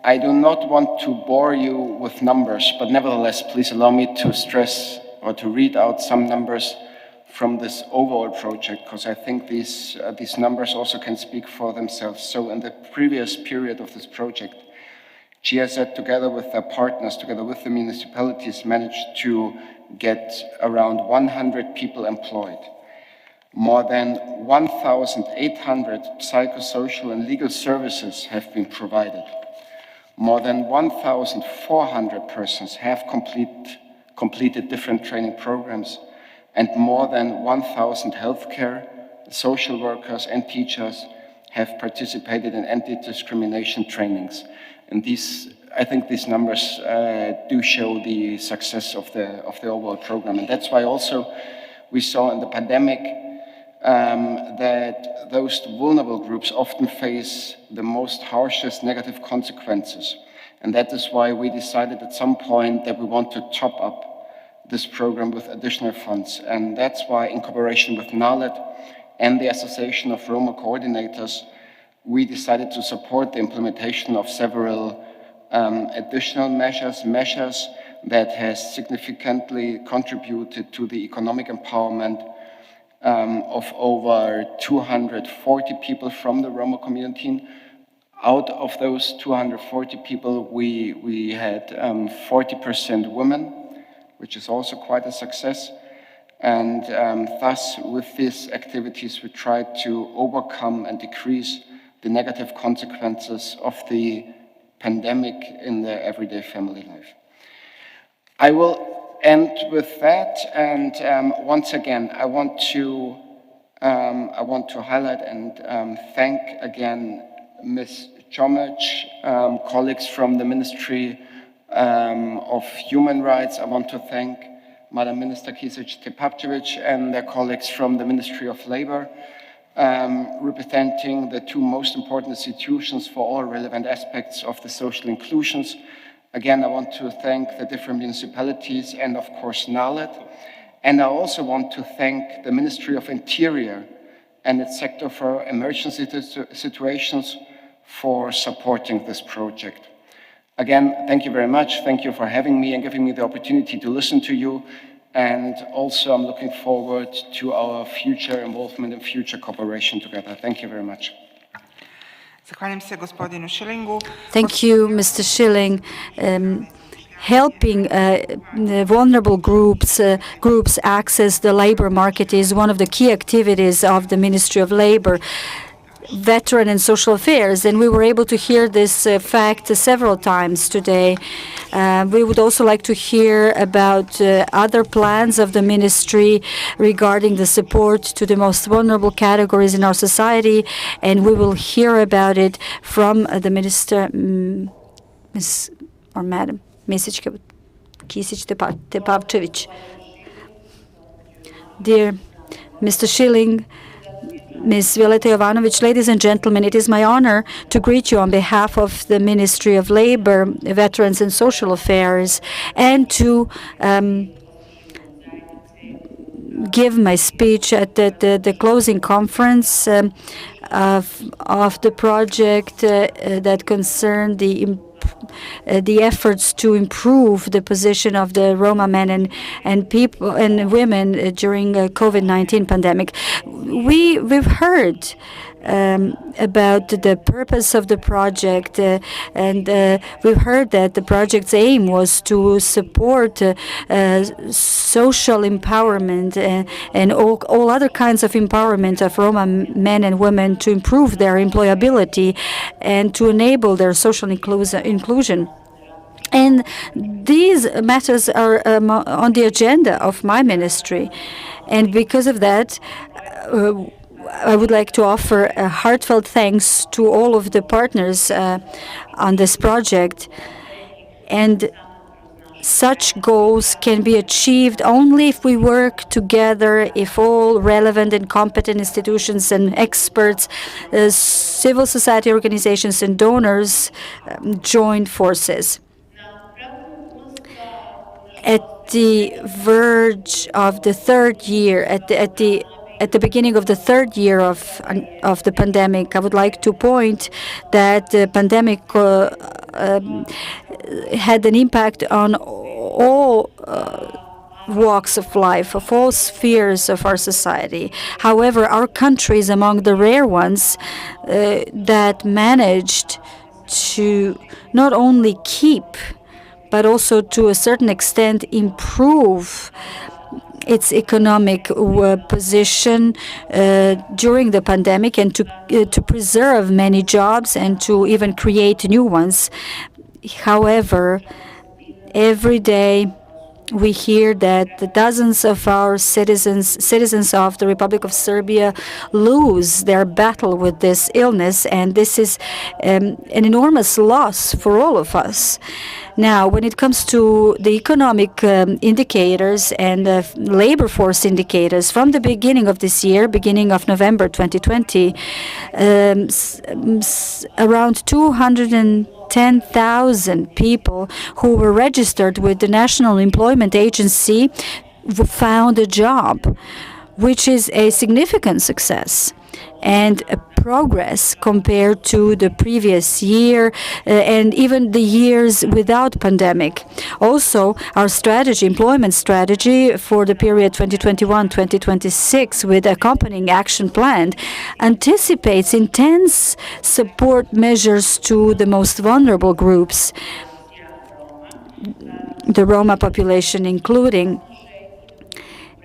I do not want to bore you with numbers, but nevertheless, please allow me to stress or to read out some numbers from this overall project, because I think these numbers also can speak for themselves. So in the previous period of this project, GIZ, together with their partners, together with the municipalities, managed to get around 100 people employed. More than 1,800 psychosocial and legal services have been provided. More than 1,400 persons have completed different training programs, and more than 1,000 healthcare, social workers, and teachers have participated in anti-discrimination trainings. And I think these numbers do show the success of the overall program. And that's why also we saw in the pandemic that those vulnerable groups often face the most harshest negative consequences. And that is why we decided at some point that we want to top up this program with additional funds. And that's why, in cooperation with NALED and the Association of Roma Coordinators, we decided to support the implementation of several additional measures that has significantly contributed to the economic empowerment of over 240 people from the Roma community. Out of those 240 people, we had 40% women, which is also quite a success. And thus, with these activities, we tried to overcome and decrease the negative consequences of the pandemic in their everyday family life. I will end with that, and once again, I want to highlight and thank again Ms. Chomic, colleagues from the Ministry of Human Rights. I want to thank Madam Minister Kisic-Tepavcevic and their colleagues from the Ministry of Labor, representing the two most important institutions for all relevant aspects of the social inclusions. Again, I want to thank the different municipalities and, of course, NALED. And I also want to thank the Ministry of Interior and its sector for emergency situations for supporting this project. Again, thank you very much. Thank you for having me and giving me the opportunity to listen to you. And also, I'm looking forward to our future involvement and future cooperation together. Thank you very much. Thank you, Mr. Schilling. Helping vulnerable groups access the labor market is one of the key activities of the Ministry of Labor, Veteran and Social Affairs, and we were able to hear this fact several times today. We would also like to hear about other plans of the ministry regarding the support to the most vulnerable categories in our society, and we will hear about it from the minister, Ms. or Madam Kisic-Tepavcevic. Dear Mr. Schilling, Ms. Violeta Jovanovic, ladies and gentlemen, it is my honor to greet you on behalf of the Ministry of Labor, Veterans and Social Affairs, and to give my speech at the closing conference of the project that concerned the efforts to improve the position of the Roma men and people and women during COVID-19 pandemic. We've heard about the purpose of the project, and we've heard that the project's aim was to support social empowerment and all other kinds of empowerment of Roma men and women to improve their employability and to enable their social inclusion. And these matters are on the agenda of my ministry. And because of that, I would like to offer a heartfelt thanks to all of the partners on this project. And such goals can be achieved only if we work together, if all relevant and competent institutions and experts, civil society organizations and donors join forces. At the verge of the third year, at the beginning of the third year of the pandemic, I would like to point that the pandemic had an impact on all walks of life, of all spheres of our society. However, our country is among the rare ones that managed to not only keep, but also to a certain extent improve its economic position during the pandemic, and to preserve many jobs and to even create new ones. However, every day we hear that the dozens of our citizens of the Republic of Serbia lose their battle with this illness, and this is an enormous loss for all of us. Now, when it comes to the economic indicators and labor force indicators, from the beginning of this year, beginning of November 2020, around 210,000 people who were registered with the National Employment Agency found a job, which is a significant success. and progress compared to the previous year and even the years without pandemic. Also, our strategy, employment strategy for the period 2021-2026 with accompanying action plan anticipates intense support measures to the most vulnerable groups, the Roma population including,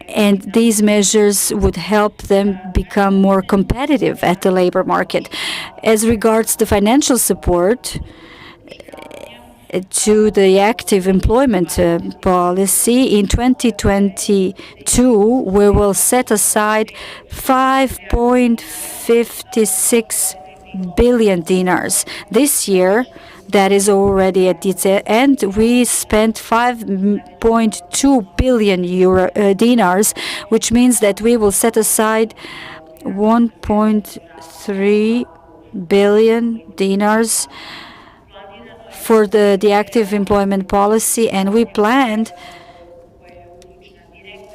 and these measures would help them become more competitive at the labor market. As regards the financial support to the active employment policy, in 2022 we will set aside 5.56 billion dinars. This year, that is already at its end, we spent 5.2 billion dinars, which means that we will set aside 1.3 billion dinars for the active employment policy, and we planned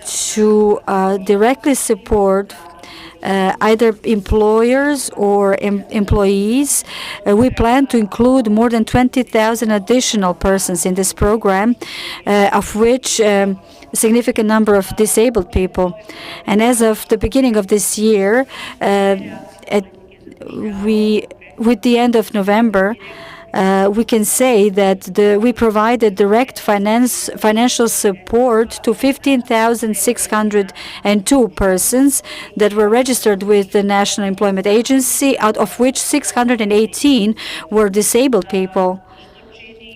to directly support either employers or employees. We plan to include more than 20,000 additional persons in this program, of which a significant number of disabled people. And as of the beginning of this year, with the end of November, we can say that we provided direct financial support to 15,602 persons that were registered with the National Employment Agency, out of which 618 were disabled people,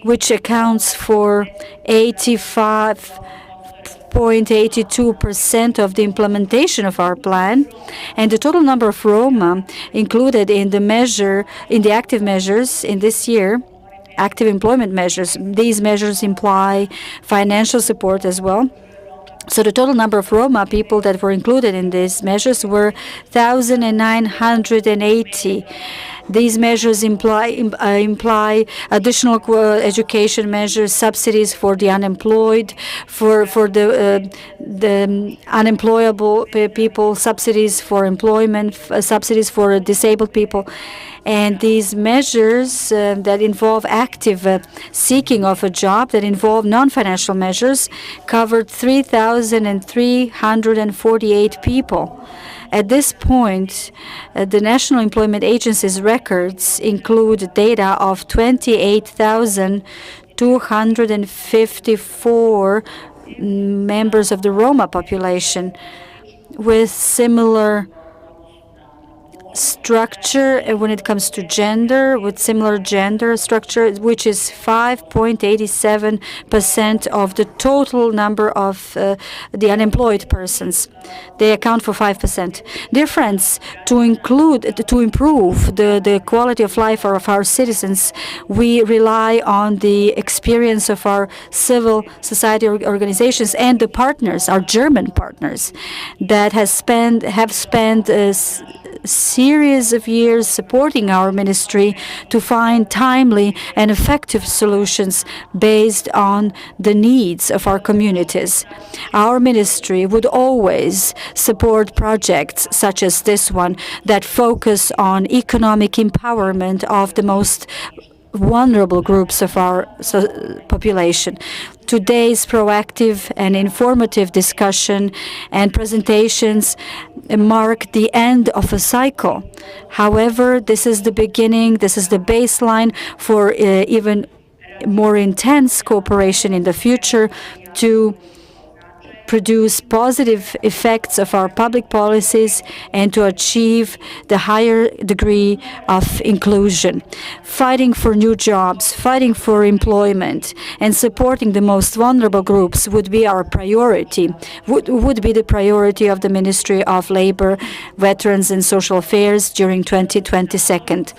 which accounts for 85.82% of the implementation of our plan. And the total number of Roma included in the active measures in this year, active employment measures, these measures imply financial support as well. So the total number of Roma people that were included in these measures were 1,980. These measures imply additional education measures, subsidies for the unemployed, for the unemployable people, subsidies for employment, subsidies for disabled people. And these measures that involve active seeking of a job, that involve non-financial measures, covered 3,348 people. At this point, the National Employment Agency's records include data of 28,254 members of the Roma population with similar structure when it comes to gender, with similar gender structure, which is 5.87% of the total number of the unemployed persons. They account for 5%. Dear friends, to improve the quality of life of our citizens, we rely on the experience of our civil society organizations and the partners, our German partners, that have spent a series of years supporting our ministry to find timely and effective solutions based on the needs of our communities. Our ministry would always support projects such as this one that focus on economic empowerment of the most vulnerable groups of our population. Today's proactive and informative discussion and presentations mark the end of a cycle. However, this is the beginning, this is the baseline for even more intense cooperation in the future to produce positive effects of our public policies and to achieve the higher degree of inclusion. Fighting for new jobs, fighting for employment, and supporting the most vulnerable groups would be our priority, would be the priority of the Ministry of Labor, Veterans and Social Affairs during 2022.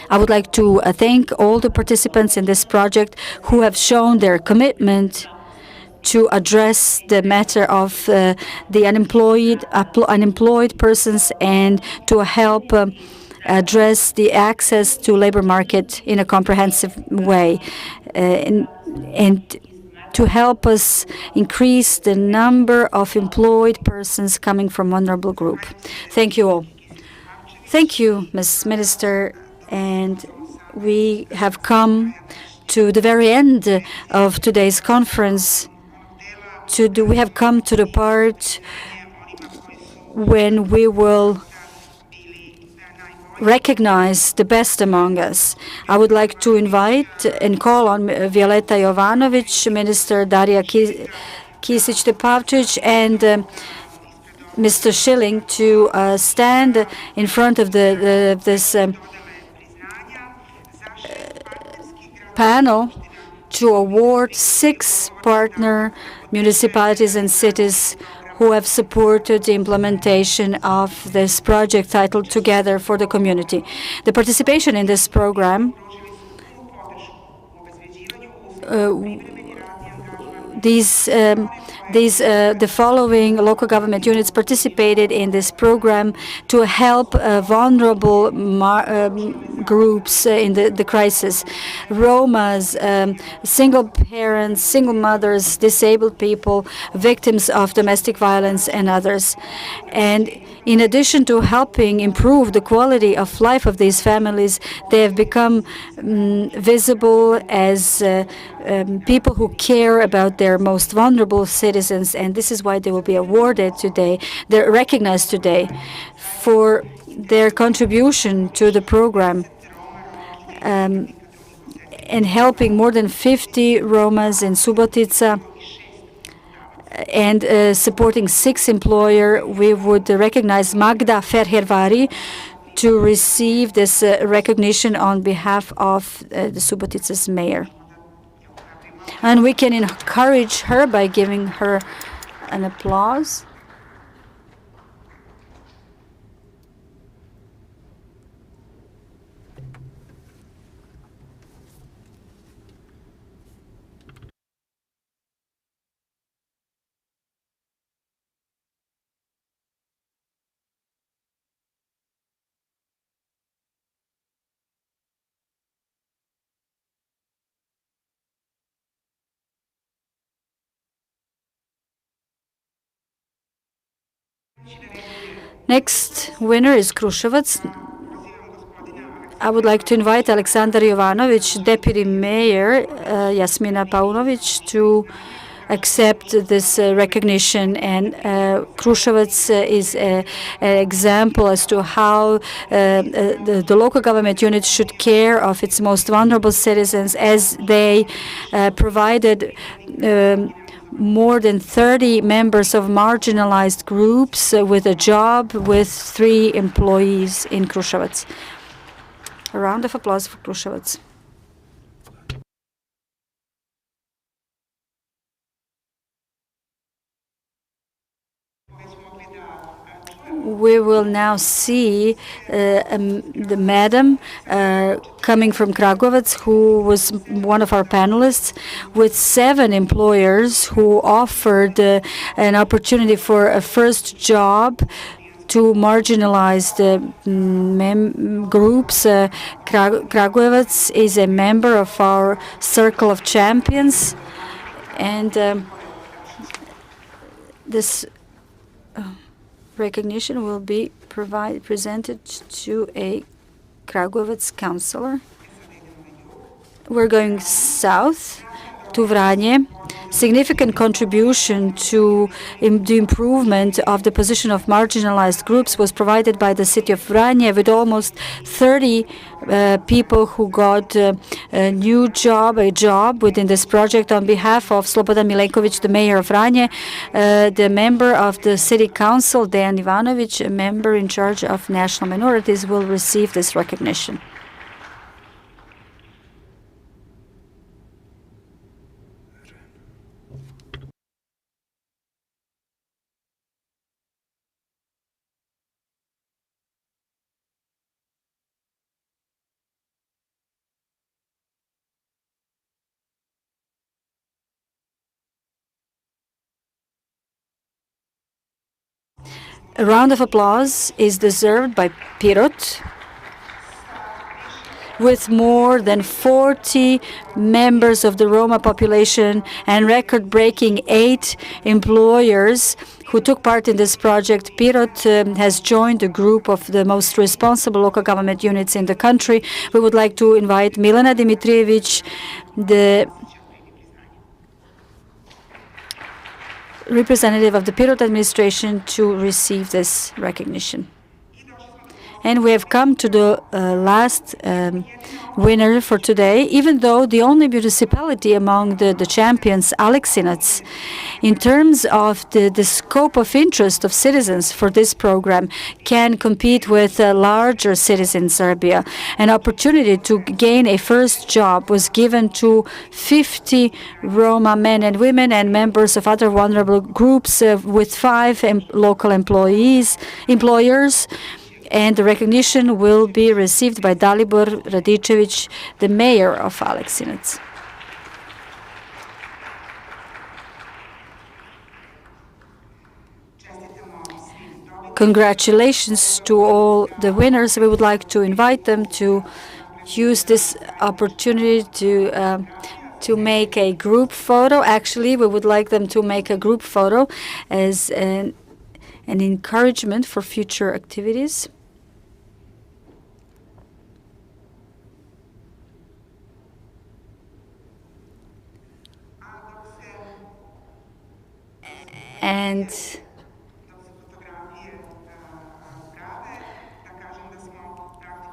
I would like to thank all the participants in this project who have shown their commitment to address the matter of the unemployed persons and to help address the access to labor market in a comprehensive way. And to help us increase the number of employed persons coming from vulnerable group. Thank you all. Thank you, Ms. Minister. And we have come to the very end of today's conference. We have come to the part when we will recognize the best among us. I would like to invite and call on Violeta Jovanovic, Minister Darija Kisić-Tepavčić, and Mr. Schilling to stand in front of this panel to award 6 partner municipalities and cities who have supported the implementation of this project titled Together for the Community. The participation in this program, the following local government units participated in this program to help vulnerable groups in the crisis. Romas, single parents, single mothers, disabled people, victims of domestic violence, and others. And in addition to helping improve the quality of life of these families, they have become visible as people who care about their most vulnerable citizens, and this is why they will be awarded today. They're recognized today for their contribution to the program and helping more than 50 Romas in Subotica and supporting 6 employers. We would recognize Magda Ferhervari to receive this recognition on behalf of the Subotica's mayor. And we can encourage her by giving her an applause. Next winner is Kruševac. I would like to invite Aleksandar Jovanovic, Deputy Mayor Jasmina Paunovic, to accept this recognition. And Kruševac is an example as to how the local government unit should care of its most vulnerable citizens, as they provided more than 30 members of marginalized groups with a job with 3 employees in Kruševac. A round of applause for Kruševac. We will now see the madam coming from Kragujevac, who was one of our panelists, with 7 employers who offered an opportunity for a first job to marginalized groups. Kragujevac is a member of our Circle of Champions, and this recognition will be presented to a Kragujevac councillor. We're going south to Vranje. Significant contribution to the improvement of the position of marginalized groups was provided by the city of Vranje, with almost 30 people who got a job within this project. On behalf of Slobodan Milenković, the mayor of Vranje, the member of the city council, Dejan Ivanović, a member in charge of national minorities, will receive this recognition. A round of applause is deserved by Pirot. with more than 40 members of the Roma population and record-breaking 8 employers who took part in this project. Pirot has joined a group of the most responsible local government units in the country. We would like to invite Milena Dimitrijević, the representative of the Pirot administration, to receive this recognition. And we have come to the last winner for today, even though the only municipality among the champions, Aleksinac, in terms of the scope of interest of citizens for this program, can compete with larger cities in Serbia. An opportunity to gain a first job was given to 50 Roma men and women and members of other vulnerable groups with 5 local employers. And the recognition will be received by Dalibor Radičević, the mayor of Aleksinac. Congratulations to all the winners. We would like to invite them to use this opportunity to make a group photo. Actually, we would like them to make a group photo as an encouragement for future activities. And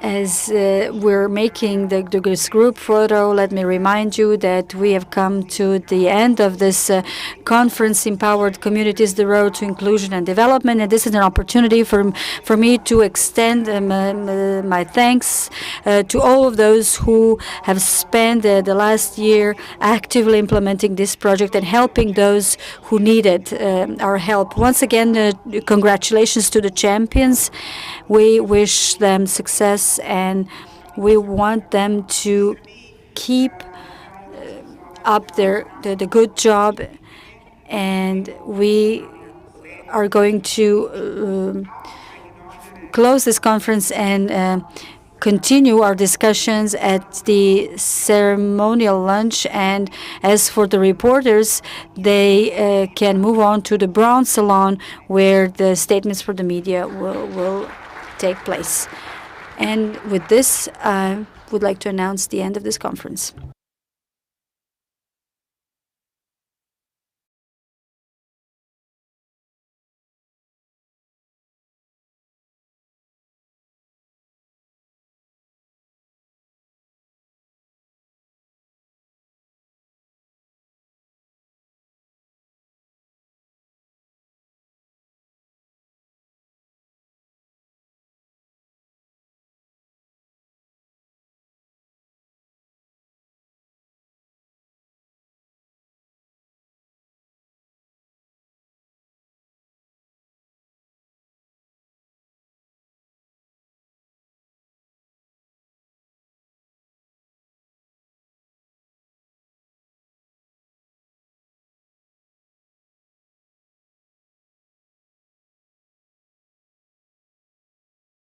as we're making this group photo, let me remind you that we have come to the end of this conference, Empowered Communities, the Road to Inclusion and Development. And this is an opportunity for me to extend my thanks to all of those who have spent the last year actively implementing this project and helping those who needed our help. Once again, congratulations to the champions. We wish them success, and we want them to keep up the good job, and we are going to close this conference and continue our discussions at the ceremonial lunch. And as for the reporters, they can move on to the Bronze Salon, where the statements for the media will take place. And with this, I would like to announce the end of this conference.